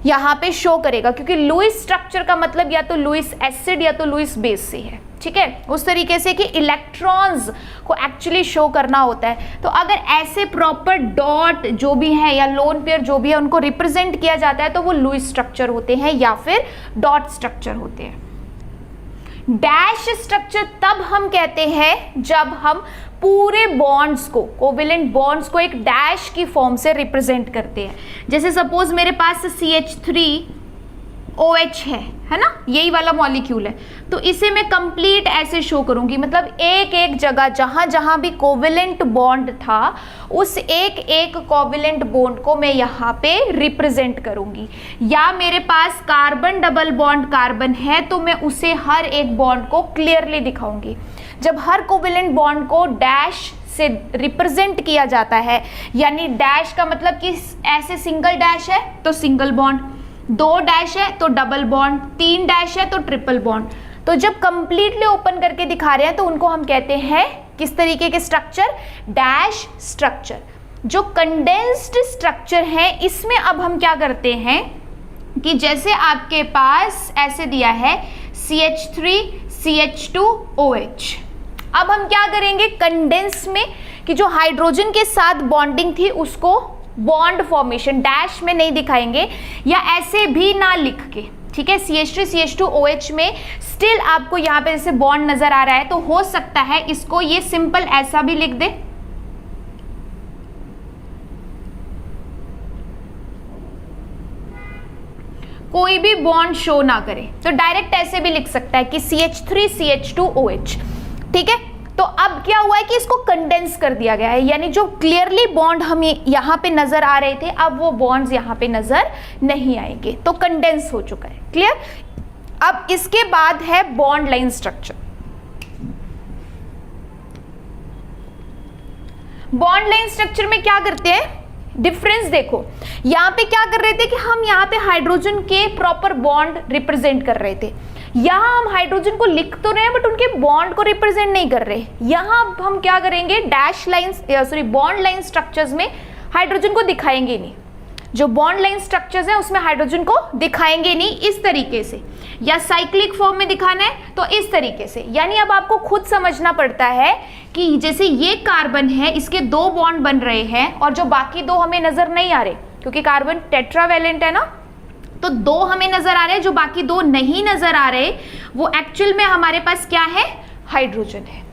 यहाँ पे शो करेगा, क्योंकि लुईस स्ट्रक्चर का मतलब या तो लुईस एसिड या तो लुईस बेस से है, ठीक है, उस तरीके से कि इलेक्ट्रॉन्स को एक्चुअली शो करना होता है। तो अगर ऐसे प्रॉपर डॉट जो भी है या लोन पेयर जो भी है उनको रिप्रेजेंट किया जाता है तो वो लुईस स्ट्रक्चर होते हैं या फिर डॉट स्ट्रक्चर होते हैं। डैश स्ट्रक्चर तब हम कहते हैं जब हम पूरे बॉन्ड्स को, कोवेलेंट बॉन्ड्स को एक डैश की फॉर्म से रिप्रेजेंट करते हैं। जैसे सपोज मेरे पास CH3OH है ना, यही वाला मॉलिक्यूल है, तो इसे मैं कंप्लीट ऐसे शो करूंगी, मतलब एक एक जगह जहां जहां भी कोवेलेंट बॉन्ड था उस एक एक कोवेलेंट बॉन्ड को मैं यहाँ पे रिप्रेजेंट करूंगी। या मेरे पास कार्बन डबल बॉन्ड कार्बन है तो मैं उसे हर एक बॉन्ड को क्लियरली दिखाऊंगी। जब हर कोवेलेंट बॉन्ड को डैश से रिप्रेजेंट किया जाता है, यानी डैश का मतलब कि ऐसे सिंगल डैश है तो सिंगल बॉन्ड, 2 डैश है तो डबल बॉन्ड, 3 डैश है तो ट्रिपल बॉन्ड। तो जब कंप्लीटली ओपन करके दिखा रहे हैं तो उनको हम कहते हैं किस तरीके के स्ट्रक्चर, डैश स्ट्रक्चर। जो कंडेंस्ड स्ट्रक्चर है इसमें अब हम क्या करते हैं कि जैसे आपके पास ऐसे दिया है CH3CH2OH, अब हम क्या करेंगे कंडेंस में कि जो हाइड्रोजन के साथ बॉन्डिंग थी उसको बॉन्ड फॉर्मेशन डैश में नहीं दिखाएंगे या ऐसे भी ना लिख के, ठीक है। CH3CH2OH में स्टिल आपको यहाँ पे जैसे बॉन्ड नजर आ रहा है तो हो सकता है इसको ये सिंपल ऐसा भी लिख दे, कोई भी बॉन्ड शो ना करे, तो डायरेक्ट ऐसे भी लिख सकता है कि CH3CH2OH, ठीक है। तो अब क्या हुआ है कि इसको कंडेंस कर दिया गया है, यानी जो क्लियरली बॉन्ड हमें यहाँ पे नजर आ रहे थे अब वो बॉन्ड्स यहाँ पे नजर नहीं आएंगे, तो कंडेंस हो चुका है, क्लियर। अब इसके बाद है bond line structure. Bond line structure में क्या करते हैं, डिफरेंस देखो, यहाँ पे क्या कर रहे थे कि हम यहाँ पे हाइड्रोजन के प्रॉपर बॉन्ड रिप्रेजेंट कर रहे थे, यहाँ हम हाइड्रोजन को लिख तो रहे हैं बट उनके बॉन्ड को रिप्रेजेंट नहीं कर रहे। यहाँ हम क्या करेंगे, dash line bond line structures में हाइड्रोजन को दिखाएंगे नहीं, जो बॉन्ड लाइन स्ट्रक्चर्स हैं उसमें हाइड्रोजन को दिखाएंगे नहीं इस तरीके से, या साइक्लिक फॉर्म में दिखाना है तो इस तरीके से। यानी अब आपको खुद समझना पड़ता है कि जैसे ये कार्बन है इसके 2 बॉन्ड बन रहे हैं और जो बाकी 2 हमें नजर नहीं आ रहे, क्योंकि कार्बन टेट्रावैलेंट है ना, तो 2 हमें नजर आ रहे हैं, जो बाकी 2 नहीं नजर आ रहे वो एक्चुअल में हमारे पास क्या है, हाइड्रोजन है।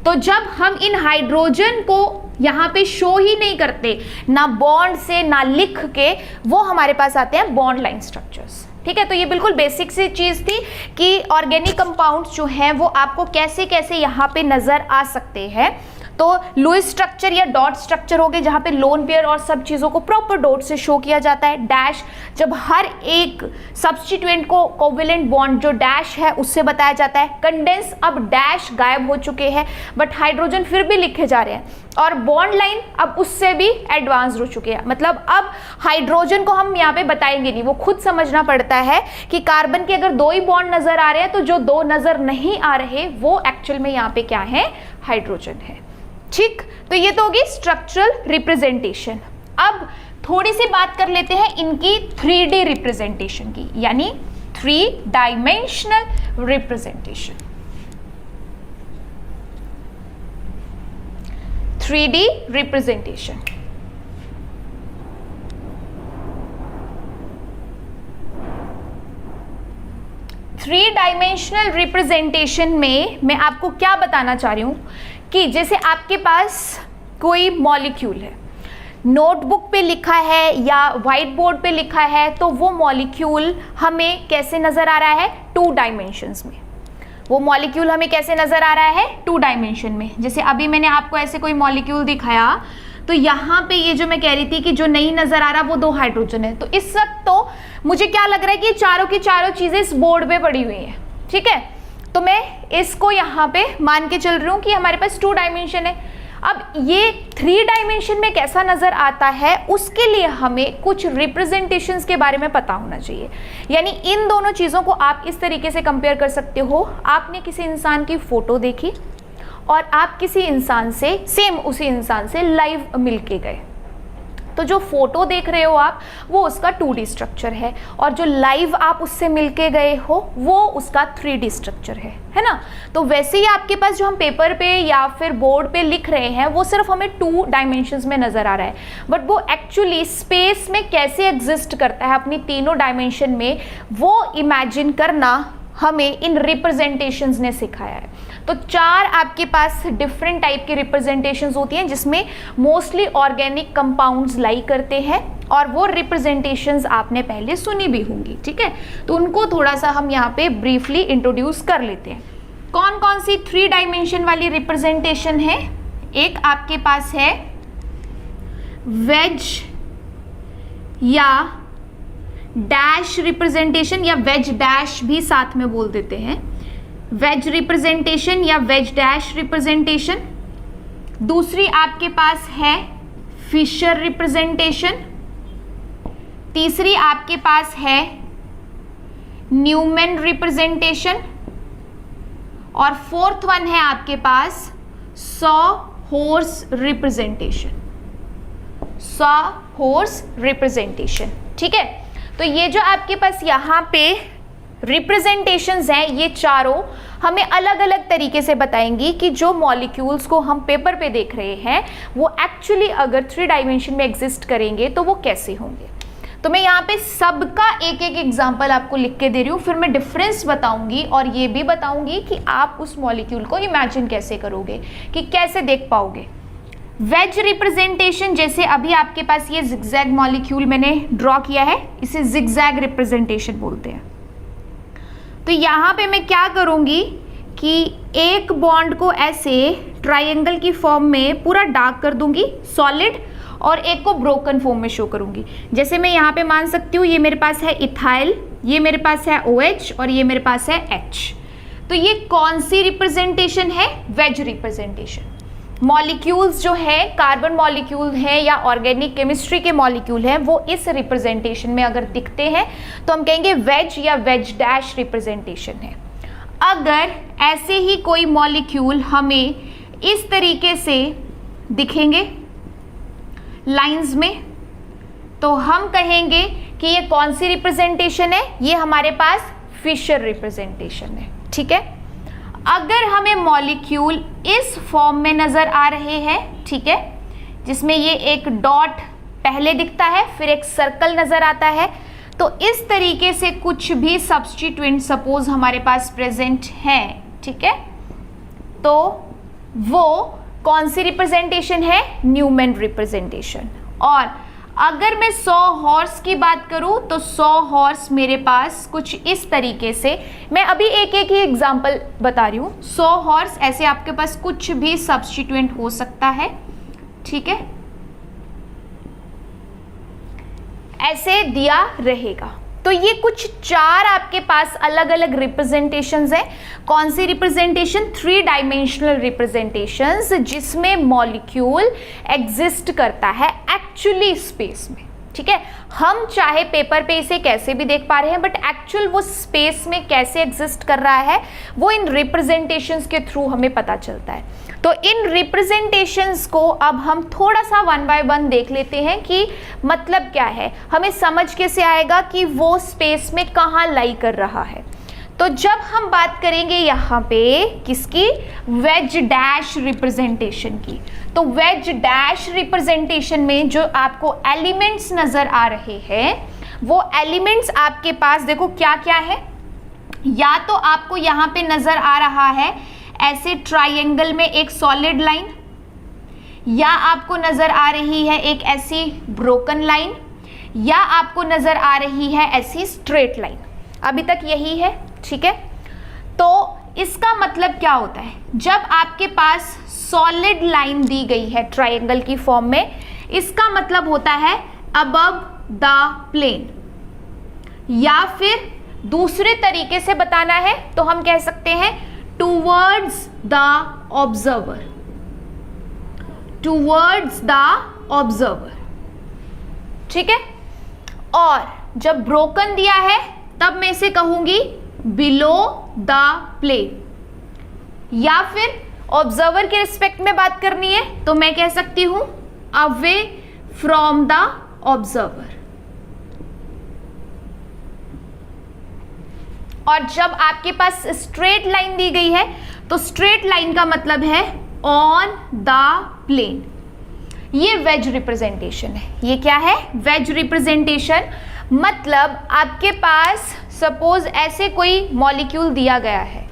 तो जब हम इन हाइड्रोजन को यहाँ पे शो ही नहीं करते ना बॉन्ड से ना लिख के, वो हमारे पास आते हैं बॉन्ड लाइन स्ट्रक्चर्स, ठीक है। तो ये बिल्कुल बेसिक सी चीज़ थी कि ऑर्गेनिक कंपाउंड्स जो हैं वो आपको कैसे कैसे यहाँ पे नज़र आ सकते हैं। तो लुईस स्ट्रक्चर या डॉट स्ट्रक्चर हो गए, जहाँ पे लोन पेयर और सब चीज़ों को प्रॉपर डॉट से शो किया जाता है। डैश, जब हर एक सब्स्टिट्यूएंट को कोवेलेंट बॉन्ड जो डैश है उससे बताया जाता है। कंडेंस, अब डैश गायब हो चुके हैं बट हाइड्रोजन फिर भी लिखे जा रहे हैं। और बॉन्ड लाइन अब उससे भी एडवांस हो चुके हैं, मतलब अब हाइड्रोजन को हम यहाँ पे बताएंगे नहीं, वो खुद समझना पड़ता है कि कार्बन के अगर 2 ही बॉन्ड नजर आ रहे हैं तो जो 2 नजर नहीं आ रहे वो एक्चुअल में यहाँ पे क्या है, हाइड्रोजन है। ठीक, तो ये तो होगी स्ट्रक्चरल रिप्रेजेंटेशन। अब थोड़ी सी बात कर लेते हैं इनकी 3D रिप्रेजेंटेशन की, यानी 3 dimensional representation. 3D representation. Three dimensional representation में मैं आपको क्या बताना चाह रही हूं कि जैसे आपके पास कोई मॉलिक्यूल है, नोटबुक पे लिखा है या व्हाइट बोर्ड पे लिखा है, तो वो मॉलिक्यूल हमें कैसे नज़र आ रहा है, 2 डायमेंशंस में। वो मॉलिक्यूल हमें कैसे नज़र आ रहा है, 2 डायमेंशन में। जैसे अभी मैंने आपको ऐसे कोई मॉलिक्यूल दिखाया, तो यहाँ पे ये जो मैं कह रही थी कि जो नहीं नज़र आ रहा वो 2 हाइड्रोजन है, तो इस वक्त तो मुझे क्या लग रहा है कि चारों की चारों चीज़ें इस बोर्ड पे पड़ी हुई हैं। ठीक है, तो मैं इसको यहाँ पे मान के चल रही हूँ कि हमारे पास 2 डायमेंशन है। अब ये 3 डायमेंशन में कैसा नज़र आता है, उसके लिए हमें कुछ रिप्रेजेंटेशंस के बारे में पता होना चाहिए। यानी इन दोनों चीज़ों को आप इस तरीके से कंपेयर कर सकते हो। आपने किसी इंसान की फ़ोटो देखी और आप किसी इंसान से, सेम उसी इंसान से लाइव मिल के गए, तो जो फोटो देख रहे हो आप वो उसका 2D स्ट्रक्चर है, और जो लाइव आप उससे मिलके गए हो वो उसका 3D स्ट्रक्चर है ना। तो वैसे ही आपके पास जो हम पेपर पे या फिर बोर्ड पे लिख रहे हैं वो सिर्फ हमें 2 डायमेंशंस में नज़र आ रहा है, बट वो एक्चुअली स्पेस में कैसे एग्जिस्ट करता है अपनी तीनों डायमेंशन में, वो इमेजिन करना हमें इन रिप्रेजेंटेशंस ने सिखाया है। तो 4 आपके पास डिफरेंट टाइप की रिप्रेजेंटेशंस होती हैं जिसमें मोस्टली ऑर्गेनिक कंपाउंड्स लाई करते हैं, और वो रिप्रेजेंटेशंस आपने पहले सुनी भी होंगी। ठीक है, तो उनको थोड़ा सा हम यहाँ पे ब्रीफली इंट्रोड्यूस कर लेते हैं। कौन कौन सी 3 डायमेंशन वाली रिप्रेजेंटेशन है? एक आपके पास है वेज या डैश रिप्रेजेंटेशन, या वेज डैश भी साथ में बोल देते हैं, वेज रिप्रेजेंटेशन या वेज डैश रिप्रेजेंटेशन। दूसरी आपके पास है फिशर रिप्रेजेंटेशन। तीसरी आपके पास है न्यूमैन रिप्रेजेंटेशन, और फोर्थ वन है आपके पास sawhorse representation. Sawhorse representation. ठीक है, तो ये जो आपके पास यहाँ पे रिप्रेजेंटेशंस हैं, ये चारों हमें अलग अलग तरीके से बताएंगी कि जो मॉलिक्यूल्स को हम पेपर पे देख रहे हैं वो एक्चुअली अगर 3 डायमेंशन में एग्जिस्ट करेंगे तो वो कैसे होंगे। तो मैं यहाँ पे सबका एक एक एग्जाम्पल आपको लिख के दे रही हूँ, फिर मैं डिफरेंस बताऊंगी और ये भी बताऊंगी कि आप उस मॉलिक्यूल को इमेजिन कैसे करोगे, कि कैसे देख पाओगे। वेज रिप्रेजेंटेशन, जैसे अभी आपके पास ये जिगजैग मॉलिक्यूल मैंने ड्रॉ किया है, इसे जिगजैग रिप्रेजेंटेशन बोलते हैं। तो यहाँ पे मैं क्या करूँगी कि एक बॉन्ड को ऐसे ट्रायंगल की फॉर्म में पूरा डार्क कर दूंगी सॉलिड, और एक को ब्रोकन फॉर्म में शो करूँगी। जैसे मैं यहाँ पे मान सकती हूँ ये मेरे पास है इथाइल, ये मेरे पास है OH और ये मेरे पास है H। तो ये कौन सी रिप्रेजेंटेशन है? Wedge representation. मॉलिक्यूल्स जो है, कार्बन मॉलिक्यूल है या ऑर्गेनिक केमिस्ट्री के मॉलिक्यूल हैं, वो इस रिप्रेजेंटेशन में अगर दिखते हैं तो हम कहेंगे वेज या वेज डैश रिप्रेजेंटेशन है। अगर ऐसे ही कोई मॉलिक्यूल हमें इस तरीके से दिखेंगे लाइंस में, तो हम कहेंगे कि ये कौन सी रिप्रेजेंटेशन है? ये हमारे पास फिशर रिप्रेजेंटेशन है। ठीक है, अगर हमें मॉलिक्यूल इस फॉर्म में नजर आ रहे हैं, ठीक है, जिसमें ये एक डॉट पहले दिखता है फिर एक सर्कल नजर आता है, तो इस तरीके से कुछ भी सब्स्टिट्यूएंट सपोज हमारे पास प्रेजेंट है, ठीक है, तो वो कौन सी रिप्रेजेंटेशन है? Newman representation. और अगर मैं 100 हॉर्स की बात करूं तो 100 हॉर्स मेरे पास कुछ इस तरीके से, मैं अभी एक एक ही एग्जांपल बता रही हूं। 100 हॉर्स ऐसे आपके पास कुछ भी सब्स्टिट्यूएंट हो सकता है, ठीक है, ऐसे दिया रहेगा। तो ये कुछ 4 आपके पास अलग अलग रिप्रेजेंटेशंस है। कौन सी रिप्रेजेंटेशन? 3 डायमेंशनल रिप्रेजेंटेशंस, जिसमें मॉलिक्यूल एग्जिस्ट करता है एक्चुअली स्पेस में, ठीक है। हम चाहे पेपर पे इसे कैसे भी देख पा रहे हैं, बट एक्चुअल वो स्पेस में कैसे एग्जिस्ट कर रहा है वो इन रिप्रेजेंटेशंस के थ्रू हमें पता चलता है। तो इन रिप्रेजेंटेशंस को अब हम थोड़ा सा 1 बाय 1 देख लेते हैं कि मतलब क्या है, हमें समझ कैसे आएगा कि वो स्पेस में कहाँ लाई कर रहा है। तो जब हम बात करेंगे यहाँ पे किसकी? वेज डैश रिप्रेजेंटेशन की। तो वेज डैश रिप्रेजेंटेशन में जो आपको एलिमेंट्स नजर आ रहे हैं, वो एलिमेंट्स आपके पास देखो क्या क्या है। या तो आपको यहाँ पे नजर आ रहा है ऐसे ट्राइंगल में एक सॉलिड लाइन, या आपको नजर आ रही है एक ऐसी ब्रोकन लाइन, या आपको नजर आ रही है ऐसी स्ट्रेट लाइन। अभी तक यही है, ठीक है। तो इसका मतलब क्या होता है? जब आपके पास सॉलिड लाइन दी गई है ट्राइंगल की फॉर्म में, इसका मतलब होता है अबव द प्लेन, या फिर दूसरे तरीके से बताना है तो हम कह सकते हैं towards the observer, towards the observer, ठीक है। और जब ब्रोकन दिया है तब मैं इसे कहूंगी बिलो द प्लेन, या फिर ऑब्जर्वर के रिस्पेक्ट में बात करनी है तो मैं कह सकती हूं अवे फ्रॉम द ऑब्जर्वर। और जब आपके पास स्ट्रेट लाइन दी गई है तो स्ट्रेट लाइन का मतलब है ऑन द प्लेन। ये वेज रिप्रेजेंटेशन है। ये क्या है? Wedge representation. मतलब आपके पास सपोज ऐसे कोई मॉलिक्यूल दिया गया है,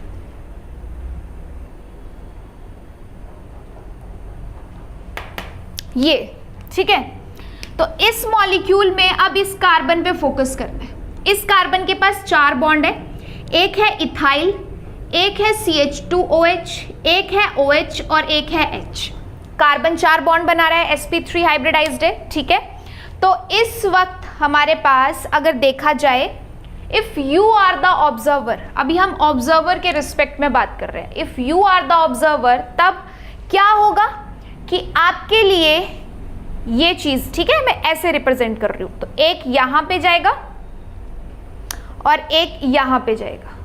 ये, ठीक है। तो इस मॉलिक्यूल में अब इस कार्बन पे फोकस करना है। इस कार्बन के पास 4 बॉन्ड है, एक है इथाइल, एक है CH2OH, एक है OH और एक है H। कार्बन 4 बॉन्ड बना रहा है, sp3 हाइब्रिडाइज्ड है, ठीक है। तो इस वक्त हमारे पास अगर देखा जाए, if you are the observer, अभी हम ऑब्जर्वर के रिस्पेक्ट में बात कर रहे हैं, if you are the observer, तब क्या होगा कि आपके लिए ये चीज, ठीक है, मैं ऐसे रिप्रेजेंट कर रही हूं। तो एक यहां पे जाएगा और एक यहां पे जाएगा,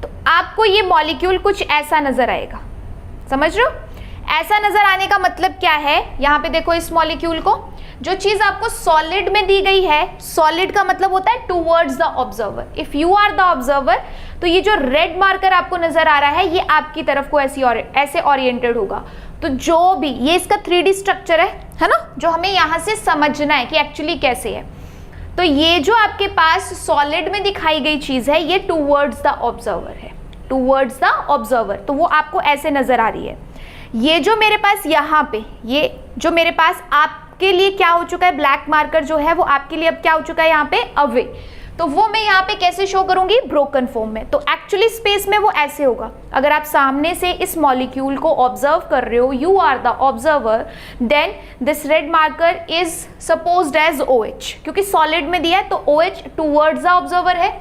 तो आपको ये मॉलिक्यूल कुछ ऐसा नजर आएगा। समझ रहे हो? ऐसा नजर आने का मतलब क्या है? यहां पे देखो इस मॉलिक्यूल को, जो चीज आपको सॉलिड में दी गई है, सॉलिड का मतलब होता है towards the observer. If you are the observer, तो ये जो रेड मार्कर आपको नजर आ रहा है, ये आपकी तरफ को ऐसे ओरिएंटेड होगा। तो जो भी ये इसका 3D स्ट्रक्चर है ना, जो हमें यहां से समझना है कि एक्चुअली कैसे है। तो ये जो आपके पास सॉलिड में दिखाई गई चीज है, ये टूवर्ड्स द ऑब्जर्वर है, टूवर्ड्स द ऑब्जर्वर। तो वो आपको ऐसे नजर आ रही है। ये जो मेरे पास यहाँ पे, ये जो मेरे पास आपके लिए क्या हो चुका है, ब्लैक मार्कर जो है वो आपके लिए अब क्या हो चुका है यहाँ पे, अवे। तो वो मैं यहाँ पे कैसे शो करूंगी? ब्रोकन फॉर्म में। तो एक्चुअली स्पेस में वो ऐसे होगा। अगर आप सामने से इस मॉलिक्यूल को ऑब्जर्व कर रहे हो, you are the observer, then this red marker is supposed as OH, क्योंकि सॉलिड में दिया है तो OH टूवर्ड्स द ऑब्जर्वर है।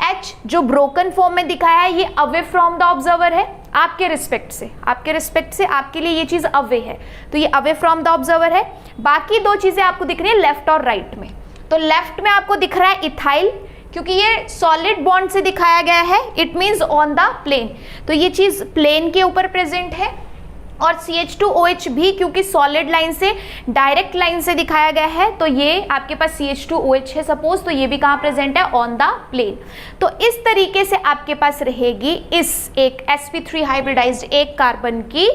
H जो ब्रोकन फॉर्म में दिखाया है, ये अवे फ्रॉम द ऑब्जर्वर है। आपके रिस्पेक्ट से, आपके लिए ये चीज अवे है, तो ये अवे फ्रॉम द ऑब्जर्वर है। बाकी 2 चीजें आपको दिख रही है लेफ्ट और राइट में। तो लेफ्ट में आपको दिख रहा है इथाइल, क्योंकि ये सॉलिड बॉन्ड से दिखाया गया है, it means on the plane, तो ये चीज प्लेन के ऊपर प्रेजेंट है। और CH2OH भी, क्योंकि सॉलिड लाइन से, डायरेक्ट लाइन से दिखाया गया है, तो ये आपके पास CH2OH है सपोज, तो ये भी कहाँ प्रेजेंट है? On the plane. तो इस तरीके से आपके पास रहेगी इस एक sp3 हाइब्रिडाइज्ड एक कार्बन की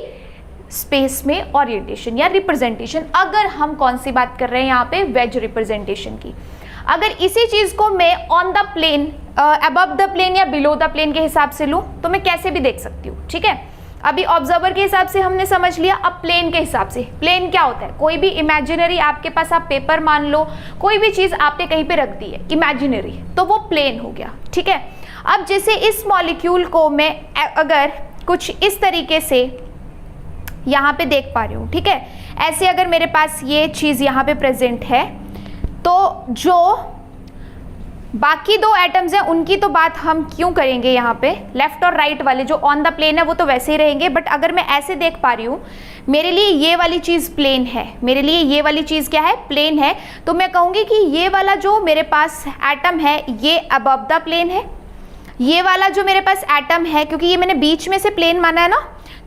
स्पेस में ओरिएंटेशन या रिप्रेजेंटेशन। अगर हम कौन सी बात कर रहे हैं यहाँ पे? वेज रिप्रेजेंटेशन की। अगर इसी चीज को मैं on the plane, above the plane या बिलो द प्लेन के हिसाब से लूं, तो मैं कैसे भी देख सकती हूँ, ठीक है। अभी ऑब्जर्वर के हिसाब से हमने समझ लिया। अब प्लेन के हिसाब से, प्लेन क्या होता है? कोई भी इमेजिनरी आपके पास, आप पेपर मान लो, कोई भी चीज आपने कहीं पे रख दी है इमेजिनरी, तो वो प्लेन हो गया, ठीक है। अब जैसे इस मॉलिक्यूल को मैं अगर कुछ इस तरीके से यहाँ पे देख पा रही हूँ, ठीक है, ऐसे अगर मेरे पास ये चीज यहाँ पे प्रेजेंट है, तो जो बाकी दो एटम्स हैं उनकी तो बात हम क्यों करेंगे, यहाँ पे लेफ्ट और राइट वाले जो ऑन द प्लेन है वो तो वैसे ही रहेंगे, बट अगर मैं ऐसे देख पा रही हूँ, मेरे लिए ये वाली चीज प्लेन है, मेरे लिए ये वाली चीज क्या है? प्लेन है, तो मैं कहूंगी कि ये वाला जो मेरे पास एटम है ये अबव द प्लेन है, ये वाला जो मेरे पास एटम है, क्योंकि ये मैंने बीच में से प्लेन माना है ना,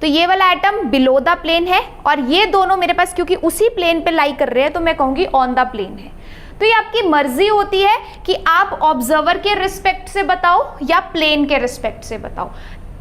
तो ये वाला एटम बिलो द प्लेन है, और ये दोनों मेरे पास क्योंकि उसी प्लेन पे लाई कर रहे हैं तो मैं कहूंगी ऑन द प्लेन है। तो ये आपकी मर्जी होती है कि आप ऑब्जर्वर के रिस्पेक्ट से बताओ या प्लेन के रिस्पेक्ट से बताओ,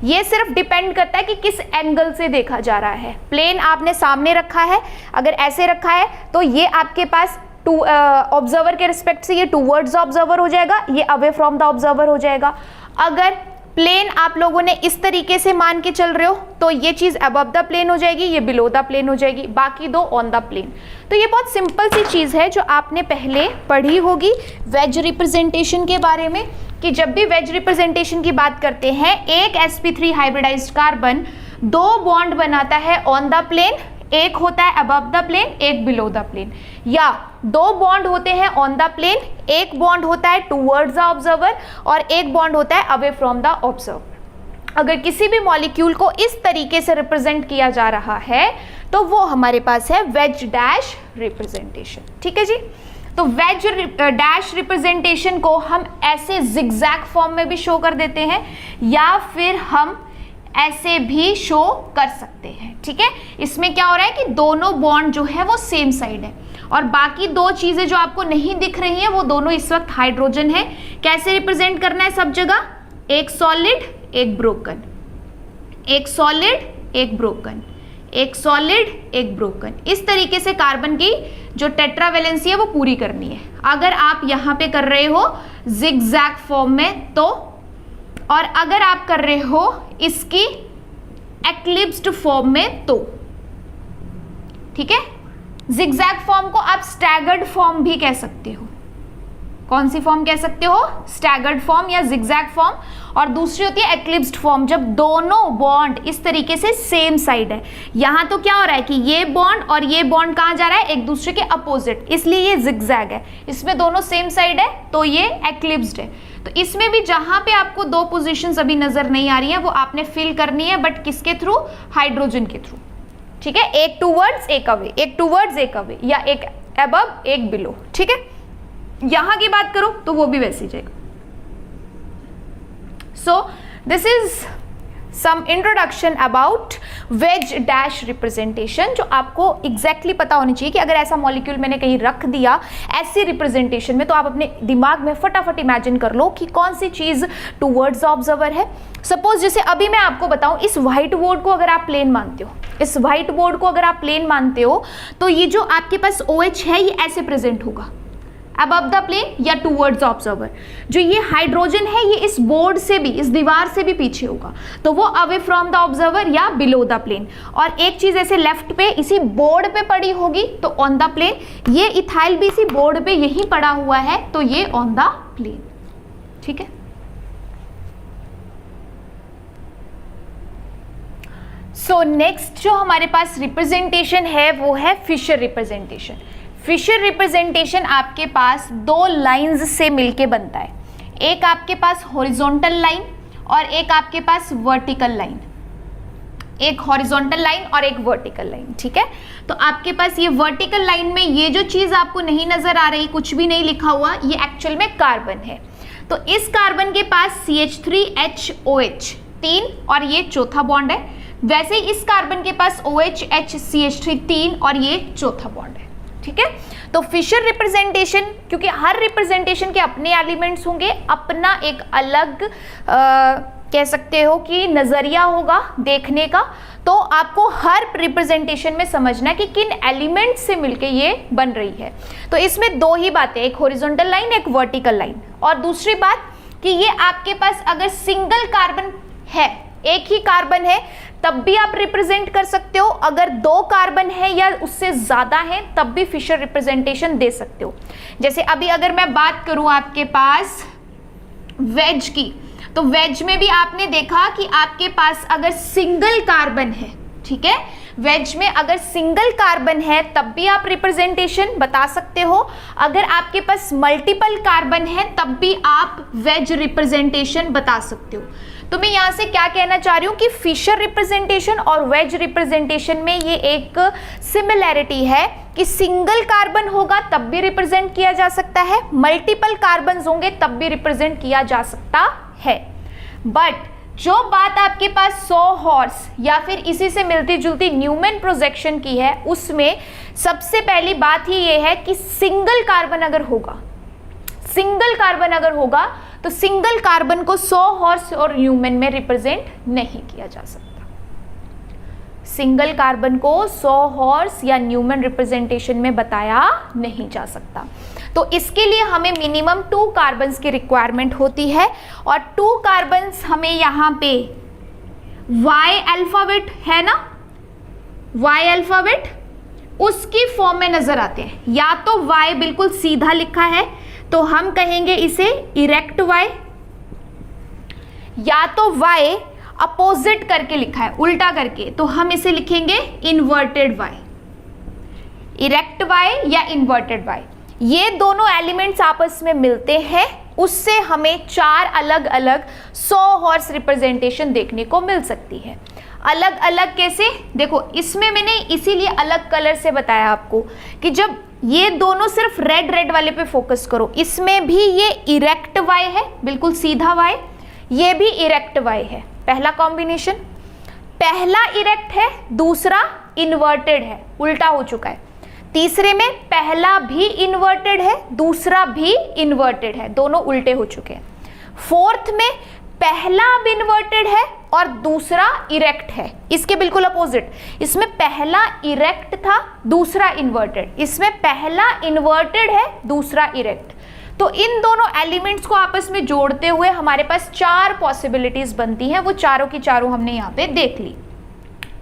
ये सिर्फ डिपेंड करता है कि किस एंगल से देखा जा रहा है। प्लेन आपने सामने रखा है, अगर ऐसे रखा है तो ये आपके पास ऑब्जर्वर के रिस्पेक्ट से ये टूवर्ड्स ऑब्जर्वर हो जाएगा, ये अवे फ्रॉम द ऑब्जर्वर हो जाएगा। अगर प्लेन आप लोगों ने इस तरीके से मान के चल रहे हो तो ये चीज अबव द प्लेन हो जाएगी, ये बिलो द प्लेन हो जाएगी, बाकी दो ऑन द प्लेन। तो ये बहुत सिंपल सी चीज है जो आपने पहले पढ़ी होगी वेज रिप्रेजेंटेशन के बारे में, कि जब भी वेज रिप्रेजेंटेशन की बात करते हैं, एक sp3 हाइब्रिडाइज्ड कार्बन दो बॉन्ड बनाता है ऑन द प्लेन, एक होता है अबव द प्लेन, एक बिलो द प्लेन, या दो बॉन्ड होते हैं ऑन द प्लेन, एक बॉन्ड होता है टूवर्ड्स द ऑब्जर्वर और एक बॉन्ड होता है अवे फ्रॉम द ऑब्जर्वर। अगर किसी भी मॉलिक्यूल को इस तरीके से रिप्रेजेंट किया जा रहा है तो वो हमारे पास है वेज डैश रिप्रेजेंटेशन, ठीक है जी। तो वेज डैश रिप्रेजेंटेशन को हम ऐसे जिगजैग फॉर्म में भी शो कर देते हैं या फिर हम ऐसे भी शो कर सकते हैं, ठीक है। इसमें क्या हो रहा है कि दोनों बॉन्ड जो है वो सेम साइड है और बाकी दो चीजें जो आपको नहीं दिख रही हैं वो दोनों इस वक्त हाइड्रोजन है। कैसे रिप्रेजेंट करना है सब जगह? एक सॉलिड एक ब्रोकन, एक सॉलिड एक ब्रोकन, एक सॉलिड एक ब्रोकन, इस तरीके से कार्बन की जो टेट्रावैलेंसी है वो पूरी करनी है। अगर आप यहां पे कर रहे हो जिगजैग फॉर्म में तो, और अगर आप कर रहे हो इसकी एक्लिप्स्ड फॉर्म में तो, ठीक है। जिगजैग फॉर्म को आप स्टैगर्ड फॉर्म भी कह सकते हो। कौन सी फॉर्म कह सकते हो? स्टैगर्ड फॉर्म या जिगजैग फॉर्म। और दूसरी होती है एक्लिप्स्ड फॉर्म, जब दोनों बॉन्ड इस तरीके से सेम साइड है। यहां तो क्या हो रहा है कि ये बॉन्ड और ये बॉन्ड कहां जा रहा है? एक दूसरे के अपोजिट, इसलिए ये जिगजैग है। इसमें दोनों सेम साइड है तो ये एक्लिप्स्ड है। तो इसमें भी जहां पे आपको दो पोजीशंस अभी नजर नहीं आ रही हैं वो आपने फिल करनी है, बट किसके थ्रू? हाइड्रोजन के थ्रू, ठीक है। एक टूवर्ड्स एक अवे, एक टूवर्ड्स एक अवे, या एक अबव एक बिलो, ठीक है। यहां की बात करो तो वो भी वैसे ही जाएगा। So this is some introduction about wedge dash representation, जो आपको एग्जैक्टली पता होनी चाहिए कि अगर ऐसा मॉलिक्यूल मैंने कहीं रख दिया ऐसी रिप्रेजेंटेशन में तो आप अपने दिमाग में फटाफट इमेजिन कर लो कि कौन सी चीज टूवर्ड्स ऑब्जर्वर है। सपोज जैसे अभी मैं आपको बताऊं, इस व्हाइट बोर्ड को अगर आप प्लेन मानते हो, इस व्हाइट बोर्ड को अगर आप प्लेन मानते हो तो ये जो आपके पास OH है ये ऐसे प्रेजेंट होगा अबव द प्लेन या टूवर्ड्स ऑब्जर्वर। जो ये हाइड्रोजन है ये इस बोर्ड से भी, इस दीवार से भी पीछे होगा तो वो अवे फ्रॉम द ऑब्जर्वर या बिलो द प्लेन। और एक चीज ऐसे लेफ्ट पे इसी बोर्ड पे पड़ी होगी तो ऑन द प्लेन। ये इथाइल भी इसी बोर्ड पे यही पड़ा हुआ है तो ये ऑन द प्लेन, ठीक है। सो नेक्स्ट जो हमारे पास रिप्रेजेंटेशन है वो है फिशर रिप्रेजेंटेशन। फिशर रिप्रेजेंटेशन आपके पास दो लाइंस से मिलके बनता है, एक आपके पास हॉरिजॉन्टल लाइन और एक आपके पास वर्टिकल लाइन, एक हॉरिजॉन्टल लाइन और एक वर्टिकल लाइन, ठीक है। तो आपके पास ये वर्टिकल लाइन में ये जो चीज आपको नहीं नजर आ रही, कुछ भी नहीं लिखा हुआ, ये एक्चुअल में कार्बन है। तो इस कार्बन के पास CH3HOH 3 और ये चौथा बॉन्ड है। वैसे ही इस कार्बन के पास OHHCH3 3 और ये चौथा बॉन्ड है, ठीक है। तो फिशर रिप्रेजेंटेशन, क्योंकि हर रिप्रेजेंटेशन के अपने एलिमेंट्स होंगे, अपना एक अलग कह सकते हो कि नजरिया होगा देखने का, तो आपको हर रिप्रेजेंटेशन में समझना कि किन एलिमेंट से मिलके ये बन रही है। तो इसमें दो ही बातें, एक हॉरिजॉन्टल लाइन एक वर्टिकल लाइन। और दूसरी बात कि ये आपके पास अगर सिंगल कार्बन है, एक ही कार्बन है तब भी आप रिप्रेजेंट कर सकते हो। अगर 2 कार्बन है या उससे ज्यादा है तब भी फिशर रिप्रेजेंटेशन दे सकते हो। जैसे अभी अगर मैं बात करूं आपके पास वेज की, तो वेज में भी आपने देखा कि आपके पास अगर सिंगल कार्बन है, ठीक है, वेज में अगर सिंगल कार्बन है तब भी आप रिप्रेजेंटेशन बता सकते हो। अगर आपके पास मल्टीपल कार्बन है तब भी आप वेज रिप्रेजेंटेशन बता सकते हो। तो मैं यहां से क्या कहना चाह रही हूं कि फिशर रिप्रेजेंटेशन और वेज रिप्रेजेंटेशन में ये एक सिमिलैरिटी है कि सिंगल कार्बन होगा तब भी रिप्रेजेंट किया जा सकता है, मल्टीपल कार्बन होंगे तब भी रिप्रेजेंट किया जा सकता है। बट जो बात आपके पास सॉ हॉर्स या फिर इसी से मिलती जुलती न्यूमैन प्रोजेक्शन की है, उसमें सबसे पहली बात ही ये है कि सिंगल कार्बन अगर होगा, सिंगल कार्बन अगर होगा तो सिंगल कार्बन को सॉ हॉर्स और न्यूमैन में रिप्रेजेंट नहीं किया जा सकता। सिंगल कार्बन को सॉ हॉर्स या न्यूमैन रिप्रेजेंटेशन में बताया नहीं जा सकता। तो इसके लिए हमें मिनिमम 2 कार्बन्स की रिक्वायरमेंट होती है और 2 कार्बन्स हमें यहाँ पे Y अल्फाबेट है ना, Y अल्फाबेट उसकी फॉर्म में नजर आते हैं। या तो Y बिल्कुल सीधा लिखा है तो हम कहेंगे इसे इरेक्ट Y, या तो Y अपोजिट करके लिखा है, उल्टा करके, तो हम इसे लिखेंगे इन्वर्टेड Y, इरेक्ट Y या इन्वर्टेड Y। ये दोनों एलिमेंट्स आपस में मिलते हैं, उससे हमें 4 अलग अलग सॉ हॉर्स रिप्रेजेंटेशन देखने को मिल सकती है। अलग अलग कैसे, देखो इसमें मैंने इसीलिए अलग कलर से बताया आपको कि जब ये दोनों सिर्फ रेड रेड वाले पे फोकस करो, इसमें भी ये इरेक्ट Y है, बिल्कुल सीधा Y, ये भी इरेक्ट Y है। पहला कॉम्बिनेशन, पहला इरेक्ट है, दूसरा इन्वर्टेड है, उल्टा हो चुका है। तीसरे में पहला भी इन्वर्टेड है, दूसरा भी इन्वर्टेड है, दोनों उल्टे हो चुके हैं। फोर्थ में पहला अब इन्वर्टेड है और दूसरा इरेक्ट है, इसके बिल्कुल अपोजिट। इसमें पहला इरेक्ट था, दूसरा इन्वर्टेड, इसमें पहला इन्वर्टेड है, दूसरा इरेक्ट। तो इन दोनों एलिमेंट्स को आपस में जोड़ते हुए हमारे पास 4 पॉसिबिलिटीज बनती हैं, वो चारों की चारों हमने यहाँ पे देख ली।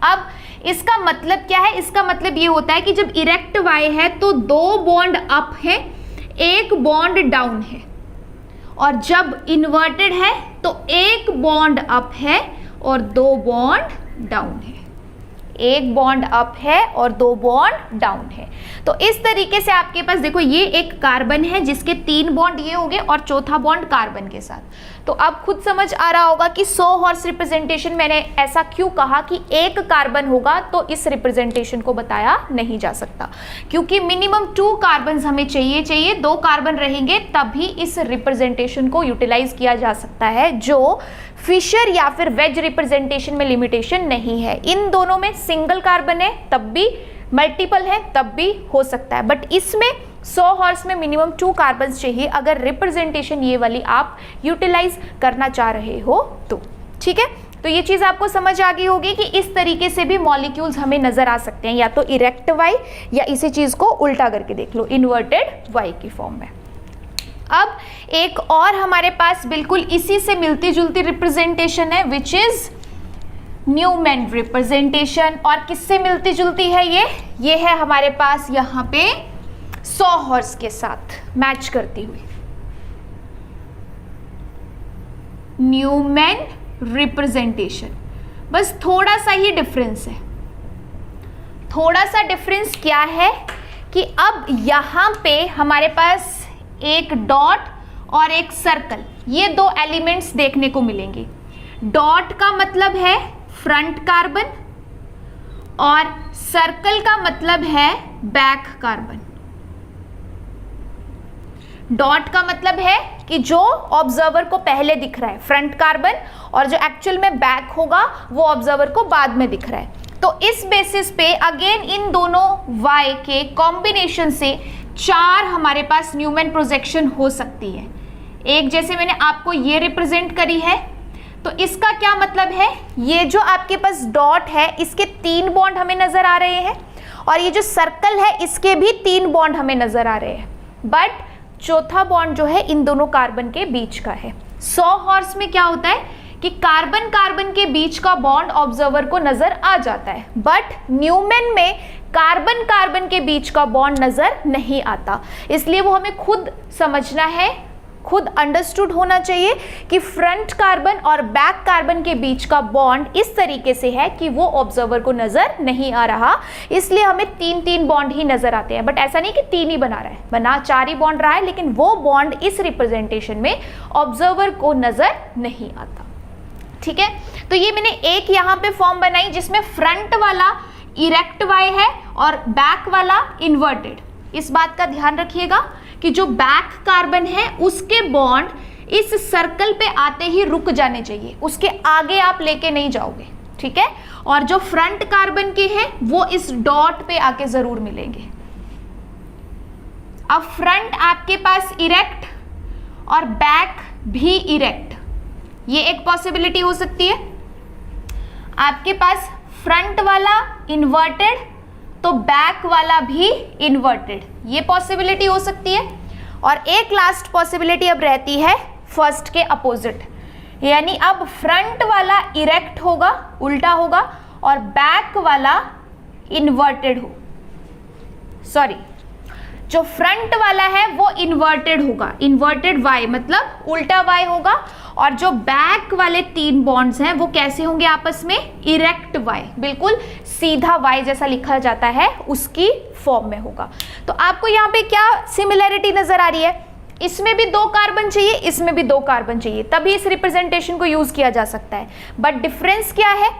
अब इसका मतलब क्या है, इसका मतलब ये होता है कि जब इरेक्ट Y है तो 2 बॉन्ड अप है, 1 बॉन्ड डाउन है, और जब इन्वर्टेड है तो 1 बॉन्ड अप है और 2 बॉन्ड डाउन है, 1 बॉन्ड अप है और 2 बॉन्ड डाउन है। तो इस तरीके से आपके पास देखो ये एक कार्बन है जिसके 3 बॉन्ड ये हो गए और चौथा बॉन्ड कार्बन के साथ। तो अब खुद समझ आ रहा होगा कि सॉ हॉर्स रिप्रेजेंटेशन मैंने ऐसा क्यों कहा कि 1 कार्बन होगा तो इस रिप्रेजेंटेशन को बताया नहीं जा सकता, क्योंकि मिनिमम 2 कार्बन हमें चाहिए, 2 कार्बन रहेंगे तभी इस रिप्रेजेंटेशन को यूटिलाइज किया जा सकता है, जो फिशर या फिर वेज रिप्रेजेंटेशन में लिमिटेशन नहीं है। इन दोनों में सिंगल कार्बन है तब भी, मल्टीपल है तब भी हो सकता है, बट इसमें सॉ हॉर्स में मिनिमम 2 कार्बन चाहिए अगर रिप्रेजेंटेशन ये वाली आप यूटिलाइज करना चाह रहे हो तो। ठीक है, तो ये चीज आपको समझ आ गई होगी कि इस तरीके से भी मॉलिक्यूल्स हमें नजर आ सकते हैं, या तो इरेक्ट Y या इसी चीज को उल्टा करके देख लो, इन्वर्टेड Y की फॉर्म में। अब एक और हमारे पास बिल्कुल इसी से मिलती जुलती रिप्रेजेंटेशन है, विच इज न्यूमैन रिप्रेजेंटेशन। और किससे मिलती जुलती है ये है हमारे पास यहाँ पे सॉ हॉर्स के साथ मैच करती हुई न्यूमैन रिप्रेजेंटेशन। बस थोड़ा सा ही डिफरेंस है। थोड़ा सा डिफरेंस क्या है कि अब यहाँ पे हमारे पास एक डॉट और एक सर्कल, ये 2 एलिमेंट्स देखने को मिलेंगे। डॉट का मतलब है फ्रंट कार्बन और सर्कल का मतलब है बैक कार्बन। डॉट का मतलब है कि जो ऑब्जर्वर को पहले दिख रहा है फ्रंट कार्बन, और जो एक्चुअल में बैक होगा वो ऑब्जर्वर को बाद में दिख रहा है। तो इस बेसिस पे अगेन इन दोनों Y के कॉम्बिनेशन से 4 हमारे पास न्यूमैन प्रोजेक्शन हो सकती है। एक जैसे मैंने आपको ये रिप्रेजेंट करी है, तो इसका क्या मतलब है, ये जो आपके पास डॉट है इसके 3 बॉन्ड हमें नजर आ रहे हैं, और ये जो सर्कल है इसके भी 3 बॉन्ड हमें नजर आ रहे हैं, बट चौथा बॉन्ड जो है इन दोनों कार्बन के बीच का है। सॉ हॉर्स में क्या होता है कि कार्बन कार्बन के बीच का बॉन्ड ऑब्जर्वर को नजर आ जाता है, बट न्यूमेन में कार्बन कार्बन के बीच का बॉन्ड नजर नहीं आता। इसलिए वो हमें खुद समझना है, खुद अंडरस्टूड होना चाहिए कि फ्रंट कार्बन और बैक कार्बन के बीच का बॉन्ड इस तरीके से है कि वो ऑब्जर्वर को नजर नहीं आ रहा। इसलिए हमें 3-3 बॉन्ड ही नजर आते हैं, बट ऐसा नहीं कि 3 ही बना रहा है, बना 4 ही बॉन्ड रहा है, लेकिन वो बॉन्ड इस रिप्रेजेंटेशन में ऑब्जर्वर को नजर नहीं आता। ठीक है, तो ये मैंने एक यहाँ पे फॉर्म बनाई जिसमें फ्रंट वाला इरेक्ट वाई है और बैक वाला इन्वर्टेड। इस बात का ध्यान रखिएगा कि जो बैक कार्बन है उसके बॉन्ड इस सर्कल पे आते ही रुक जाने चाहिए, उसके आगे आप लेके नहीं जाओगे। ठीक है, और जो फ्रंट कार्बन के हैं वो इस डॉट पे आके जरूर मिलेंगे। अब फ्रंट आपके पास इरेक्ट और बैक भी इरेक्ट, ये एक पॉसिबिलिटी हो सकती है। आपके पास फ्रंट वाला इन्वर्टेड तो बैक वाला भी इन्वर्टेड, ये पॉसिबिलिटी हो सकती है। और एक लास्ट पॉसिबिलिटी अब रहती है फर्स्ट के अपोजिट, यानी अब फ्रंट वाला इरेक्ट होगा, उल्टा होगा, और बैक वाला इन्वर्टेड हो, सॉरी, जो फ्रंट वाला है वो इन्वर्टेड होगा, इन्वर्टेड वाई मतलब उल्टा वाई होगा, और जो बैक वाले 3 बॉन्ड्स हैं वो कैसे होंगे आपस में, इरेक्ट वाई, बिल्कुल सीधा वाई जैसा लिखा जाता है उसकी फॉर्म में होगा। तो आपको यहाँ पे क्या सिमिलैरिटी नजर आ रही है, इसमें भी 2 कार्बन चाहिए, इसमें भी 2 कार्बन चाहिए, तभी इस रिप्रेजेंटेशन को यूज किया जा सकता है। बट डिफरेंस क्या है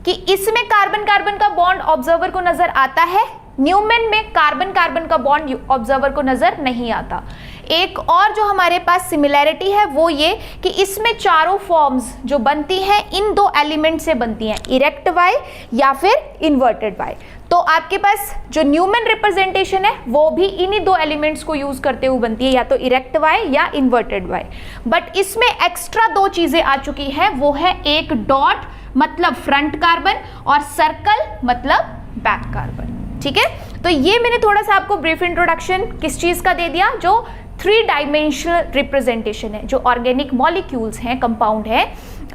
कि इसमें कार्बन कार्बन का बॉन्ड ऑब्जर्वर को नजर आता है, न्यूमेन में कार्बन कार्बन का बॉन्ड ऑब्जर्वर को नजर नहीं आता। एक और जो हमारे पास सिमिलैरिटी है वो ये कि इसमें चारों फॉर्म्स जो बनती हैं इन 2 एलिमेंट से बनती हैं, इरेक्ट वाई या फिर इन्वर्टेड वाई। तो आपके पास जो न्यूमेन रिप्रेजेंटेशन है वो भी इन्हीं 2 एलिमेंट्स को यूज करते हुए बनती है, या तो इरेक्ट वाई या इन्वर्टेड वाई। बट इसमें एक्स्ट्रा 2 चीजें आ चुकी हैं, वो है एक डॉट मतलब फ्रंट कार्बन और सर्कल मतलब बैक कार्बन। ठीक है, तो ये मैंने थोड़ा सा आपको ब्रीफ इंट्रोडक्शन किस चीज का दे दिया, जो 3 डायमेंशनल रिप्रेजेंटेशन है, जो ऑर्गेनिक मॉलिक्यूल्स हैं, कंपाउंड है।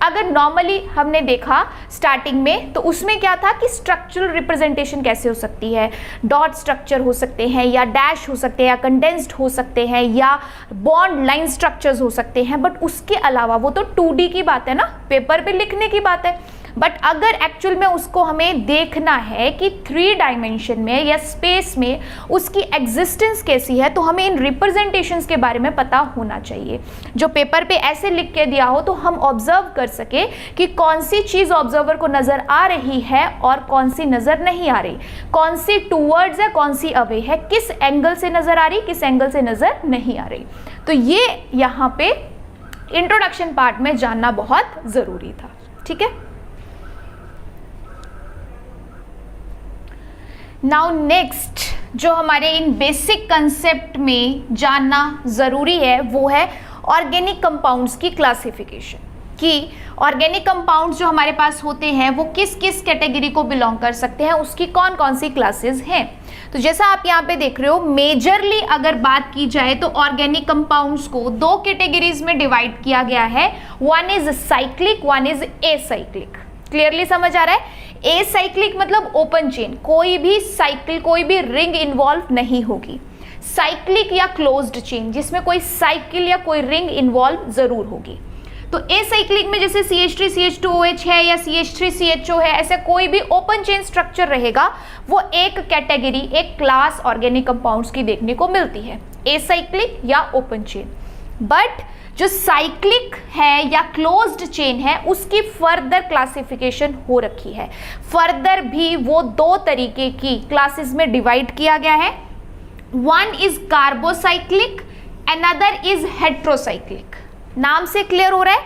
अगर नॉर्मली हमने देखा स्टार्टिंग में तो उसमें क्या था कि स्ट्रक्चरल रिप्रेजेंटेशन कैसे हो सकती है, डॉट स्ट्रक्चर हो सकते हैं, या डैश हो सकते हैं, या कंडेंस्ड हो सकते हैं, या बॉन्ड लाइन स्ट्रक्चर्स हो सकते हैं। बट उसके अलावा वो तो 2D की बात है ना, पेपर पे लिखने की बात है। बट अगर एक्चुअल में उसको हमें देखना है कि 3 डायमेंशन में या स्पेस में उसकी एग्जिस्टेंस कैसी है, तो हमें इन रिप्रेजेंटेशंस के बारे में पता होना चाहिए, जो पेपर पे ऐसे लिख के दिया हो तो हम ऑब्जर्व कर सके कि कौन सी चीज़ ऑब्जर्वर को नज़र आ रही है और कौन सी नज़र नहीं आ रही, कौन सी टूवर्ड्स है, कौन सी अवे है, किस एंगल से नज़र आ रही, किस एंगल से नज़र नहीं आ रही। तो ये यहाँ पे इंट्रोडक्शन पार्ट में जानना बहुत ज़रूरी था। ठीक है, नाउ नेक्स्ट जो हमारे इन बेसिक कंसेप्ट में जानना ज़रूरी है वो है ऑर्गेनिक कंपाउंड्स की क्लासिफिकेशन, कि ऑर्गेनिक कंपाउंड्स जो हमारे पास होते हैं वो किस किस कैटेगरी को बिलोंग कर सकते हैं, उसकी कौन कौन सी क्लासेस हैं। तो जैसा आप यहाँ पे देख रहे हो, मेजरली अगर बात की जाए तो ऑर्गेनिक कंपाउंड्स को 2 कैटेगरीज में डिवाइड किया गया है, one is cyclic, one is acyclic. Clearly समझ आ रहा है? एसाइक्लिक मतलब ओपन चेन, कोई भी साइकिल, कोई भी रिंग इन्वॉल्व नहीं होगी। साइक्लिक या क्लोज्ड चेन जिसमें कोई साइकिल या कोई रिंग इन्वॉल्व जरूर होगी। तो एसाइक्लिक में जैसे CH3CH2OH है या CH3CHO है, ऐसे कोई भी ओपन चेन स्ट्रक्चर रहेगा, वो एक कैटेगरी, एक क्लास ऑर्गेनिक कंपाउंड्स की देखने को मिलती है, एसाइक्लिक या ओपन चेन। बट जो साइक्लिक है या क्लोज्ड चेन है उसकी फर्दर क्लासिफिकेशन हो रखी है। फर्दर भी वो 2 तरीके की क्लासेस में डिवाइड किया गया है, one is carbocyclic, another is heterocyclic. नाम से क्लियर हो रहा है,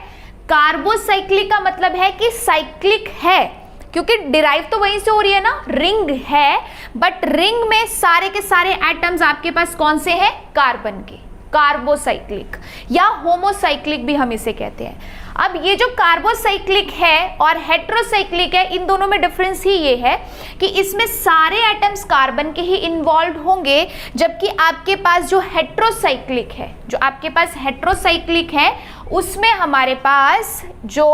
कार्बोसाइक्लिक का मतलब है कि साइक्लिक है, क्योंकि डिराइव तो वहीं से हो रही है ना, रिंग है, बट रिंग में सारे के सारे एटम्स आपके पास कौन से हैं, कार्बन के, कार्बोसाइक्लिक या होमोसाइक्लिक भी हम इसे कहते हैं। अब ये जो कार्बोसाइक्लिक है और हेट्रोसाइक्लिक है, इन दोनों में डिफरेंस ही ये है कि इसमें सारे एटम्स कार्बन के ही इन्वॉल्व होंगे, जबकि आपके पास जो हेट्रोसाइक्लिक है, जो आपके पास हेट्रोसाइक्लिक है उसमें हमारे पास जो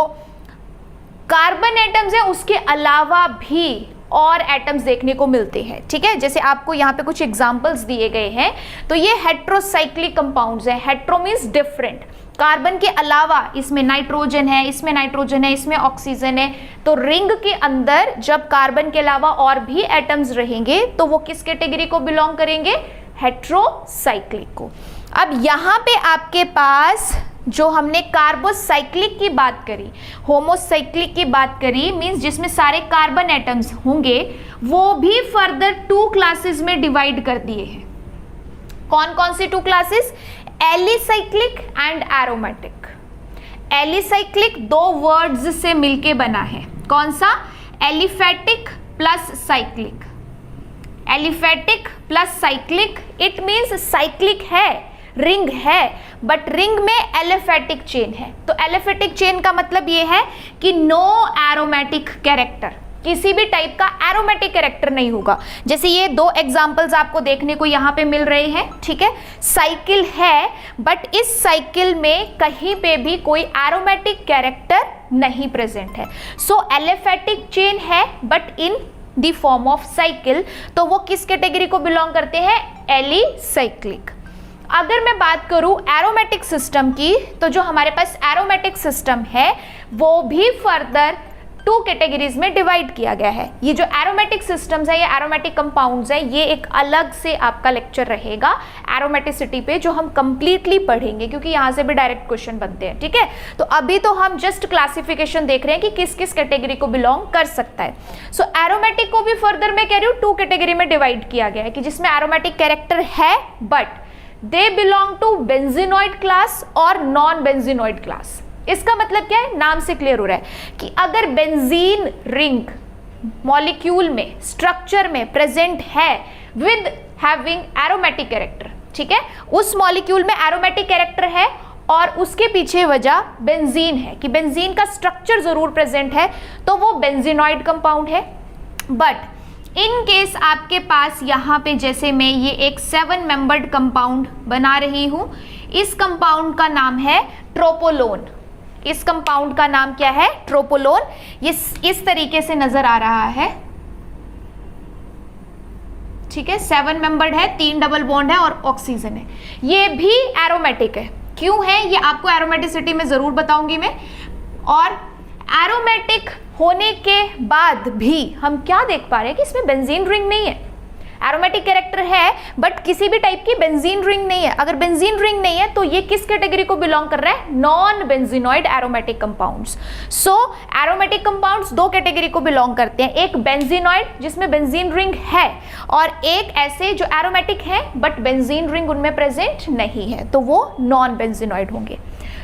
कार्बन एटम्स है उसके अलावा भी और एटम्स देखने को मिलते हैं, ठीक है। जैसे आपको यहाँ पे कुछ एग्जांपल्स दिए गए हैं, तो ये हेट्रोसाइक्लिक कंपाउंड्स है। हेट्रो मींस डिफरेंट, कार्बन के अलावा इसमें नाइट्रोजन है, इसमें नाइट्रोजन है, इसमें ऑक्सीजन है। तो रिंग के अंदर जब कार्बन के अलावा और भी एटम्स रहेंगे तो वो किस कैटेगरी को बिलोंग करेंगे? हेट्रोसाइक्लिक को। अब यहाँ पे आपके पास जो हमने कार्बोसाइक्लिक की बात करी, होमोसाइक्लिक की बात करी, मींस जिसमें सारे कार्बन एटम्स होंगे, वो भी फर्दर 2 क्लासेस में डिवाइड कर दिए हैं। कौन कौन सी 2 classes? Alicyclic and aromatic. Alicyclic 2 words से मिलके बना है। कौन सा? Aliphatic plus cyclic. Aliphatic plus cyclic, it means cyclic है, रिंग है, बट रिंग में एलिफेटिक चेन है। तो एलिफेटिक चेन का मतलब ये है कि नो एरोमेटिक कैरेक्टर, किसी भी टाइप का एरोमेटिक कैरेक्टर नहीं होगा। जैसे ये 2 एग्जांपल्स आपको देखने को यहाँ पे मिल रहे हैं, ठीक है। साइकिल है, बट इस साइकिल में कहीं पे भी कोई एरोमेटिक कैरेक्टर नहीं प्रेजेंट है। सो एलिफेटिक चेन है but in the form of cycle, तो वो किस कैटेगरी को बिलोंग करते हैं? एलिसाइक्लिक। अगर मैं बात करूं एरोमेटिक सिस्टम की, तो जो हमारे पास एरोमेटिक सिस्टम है वो भी फर्दर 2 कैटेगरीज में डिवाइड किया गया है। ये जो एरोमेटिक सिस्टम्स है, ये एरोमेटिक कंपाउंड्स है, ये एक अलग से आपका लेक्चर रहेगा एरोमेटिसिटी पे, जो हम कंप्लीटली पढ़ेंगे, क्योंकि यहाँ से भी डायरेक्ट क्वेश्चन बनते हैं, ठीक है। तो अभी तो हम जस्ट क्लासिफिकेशन देख रहे हैं कि किस किस कैटेगरी को बिलोंग कर सकता है। सो एरोमेटिक को भी फर्दर मैं कह रही हूँ 2 कैटेगरी में डिवाइड किया गया है, कि जिसमें एरोमेटिक कैरेक्टर है but they belong to benzenoid class और नॉन बेंजीनॉइड क्लास। इसका मतलब क्या है? नाम से क्लियर हो रहा है कि अगर बेंजीन रिंग मॉलिक्यूल में, स्ट्रक्चर में प्रेजेंट है विद हैविंग एरोमेटिक कैरेक्टर, ठीक है, उस मॉलिक्यूल में एरोमेटिक कैरेक्टर है और उसके पीछे वजह बेंजीन है कि बेंजीन का स्ट्रक्चर जरूर प्रेजेंट है, तो वो बेंजीनॉइड कंपाउंड है। बट इन केस आपके पास यहाँ पे जैसे मैं ये एक 7 मेंबर्ड कंपाउंड बना रही हूं, इस कंपाउंड का नाम है ट्रोपोलोन। इस कंपाउंड का नाम क्या है? ट्रोपोलोन। ये इस तरीके से नजर आ रहा है, ठीक है। 7 मेंबर्ड है, 3 डबल बॉन्ड है और ऑक्सीजन है। ये भी एरोमेटिक है। क्यों है? ये आपको एरोमेटिसिटी में जरूर बताऊंगी मैं। और एरोमेटिक होने के बाद भी हम क्या देख पा रहे हैं कि इसमें बेंजीन रिंग नहीं है। एरोमेटिक कैरेक्टर है बट किसी भी टाइप की बेंजीन रिंग नहीं है। अगर बेंजीन रिंग नहीं है तो ये किस कैटेगरी को बिलोंग कर रहा है? Non benzenoid aromatic compounds. So aromatic compounds 2 category को बिलोंग करते हैं, एक बेंजीनॉइड जिसमें बेंजीन रिंग है और एक ऐसे जो एरोमेटिक है बट बेंजीन रिंग उनमें प्रेजेंट नहीं है, तो वो नॉन बेंजीनॉइड होंगे।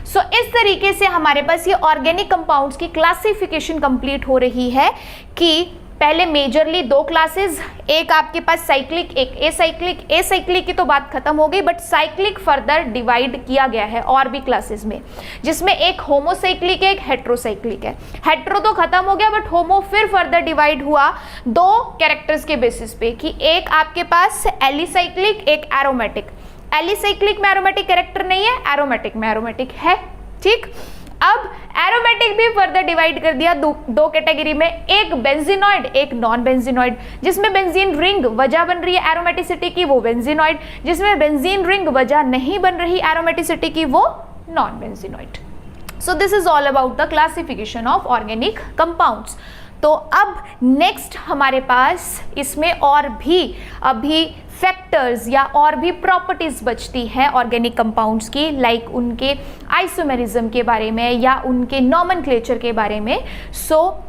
सो इस तरीके से हमारे पास ये ऑर्गेनिक कंपाउंड्स की क्लासिफिकेशन कंप्लीट हो रही है कि पहले मेजरली 2 क्लासेस, एक आपके पास साइक्लिक, एक एसाइक्लिक। एसाइक्लिक की तो बात खत्म हो गई, बट साइक्लिक फर्दर डिवाइड किया गया है और भी क्लासेस में, जिसमें एक होमोसाइक्लिक है, एक हेट्रोसाइक्लिक है। हेट्रो तो खत्म हो गया बट होमो फिर फर्दर डिवाइड हुआ 2 कैरेक्टर्स के बेसिस पे, कि एक आपके पास एलिसाइक्लिक, एक एरोमेटिक। एलिसाइक्लिक में एरोमेटिक कैरेक्टर नहीं है, एरोमेटिक में एरोमेटिक है, ठीक। अब एरोमेटिक भी फर्दर डिवाइड कर दिया 2 कैटेगरी में, एक बेंजीनॉइड, एक नॉन बेंजीनॉइड। जिसमें बेंजीन रिंग वजह बन रही है एरोमेटिसिटी की, वो बेंजीनॉइड। जिसमें बेंजीन रिंग वजह नहीं बन रही एरोमेटिसिटी की, वो non benzenoid. So this is all about the classification of organic compounds. तो अब नेक्स्ट हमारे पास इसमें और भी अभी फैक्टर्स या और भी प्रॉपर्टीज बचती हैं ऑर्गेनिक कंपाउंड्स की, लाइक उनके आइसोमेरिज्म के बारे में या उनके नॉमेनक्लेचर के बारे में। सो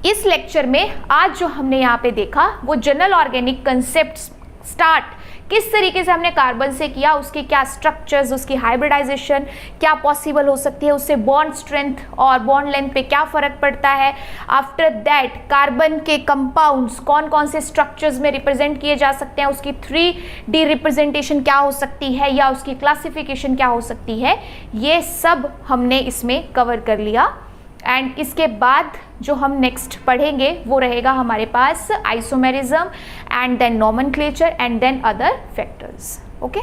इस लेक्चर में आज जो हमने यहाँ पे देखा वो जनरल ऑर्गेनिक कंसेप्ट्स स्टार्ट किस तरीके से हमने कार्बन से किया, उसके क्या स्ट्रक्चर्स, उसकी हाइब्रिडाइजेशन क्या पॉसिबल हो सकती है, उससे बॉन्ड स्ट्रेंथ और बॉन्ड लेंथ पे क्या फ़र्क पड़ता है। आफ्टर दैट कार्बन के कंपाउंड्स कौन कौन से स्ट्रक्चर्स में रिप्रेजेंट किए जा सकते हैं, उसकी 3D रिप्रेजेंटेशन क्या हो सकती है या उसकी क्लासिफिकेशन क्या हो सकती है, ये सब हमने इसमें कवर कर लिया। एंड इसके बाद जो हम नेक्स्ट पढ़ेंगे वो रहेगा हमारे पास isomerism and then nomenclature and then other factors. Okay.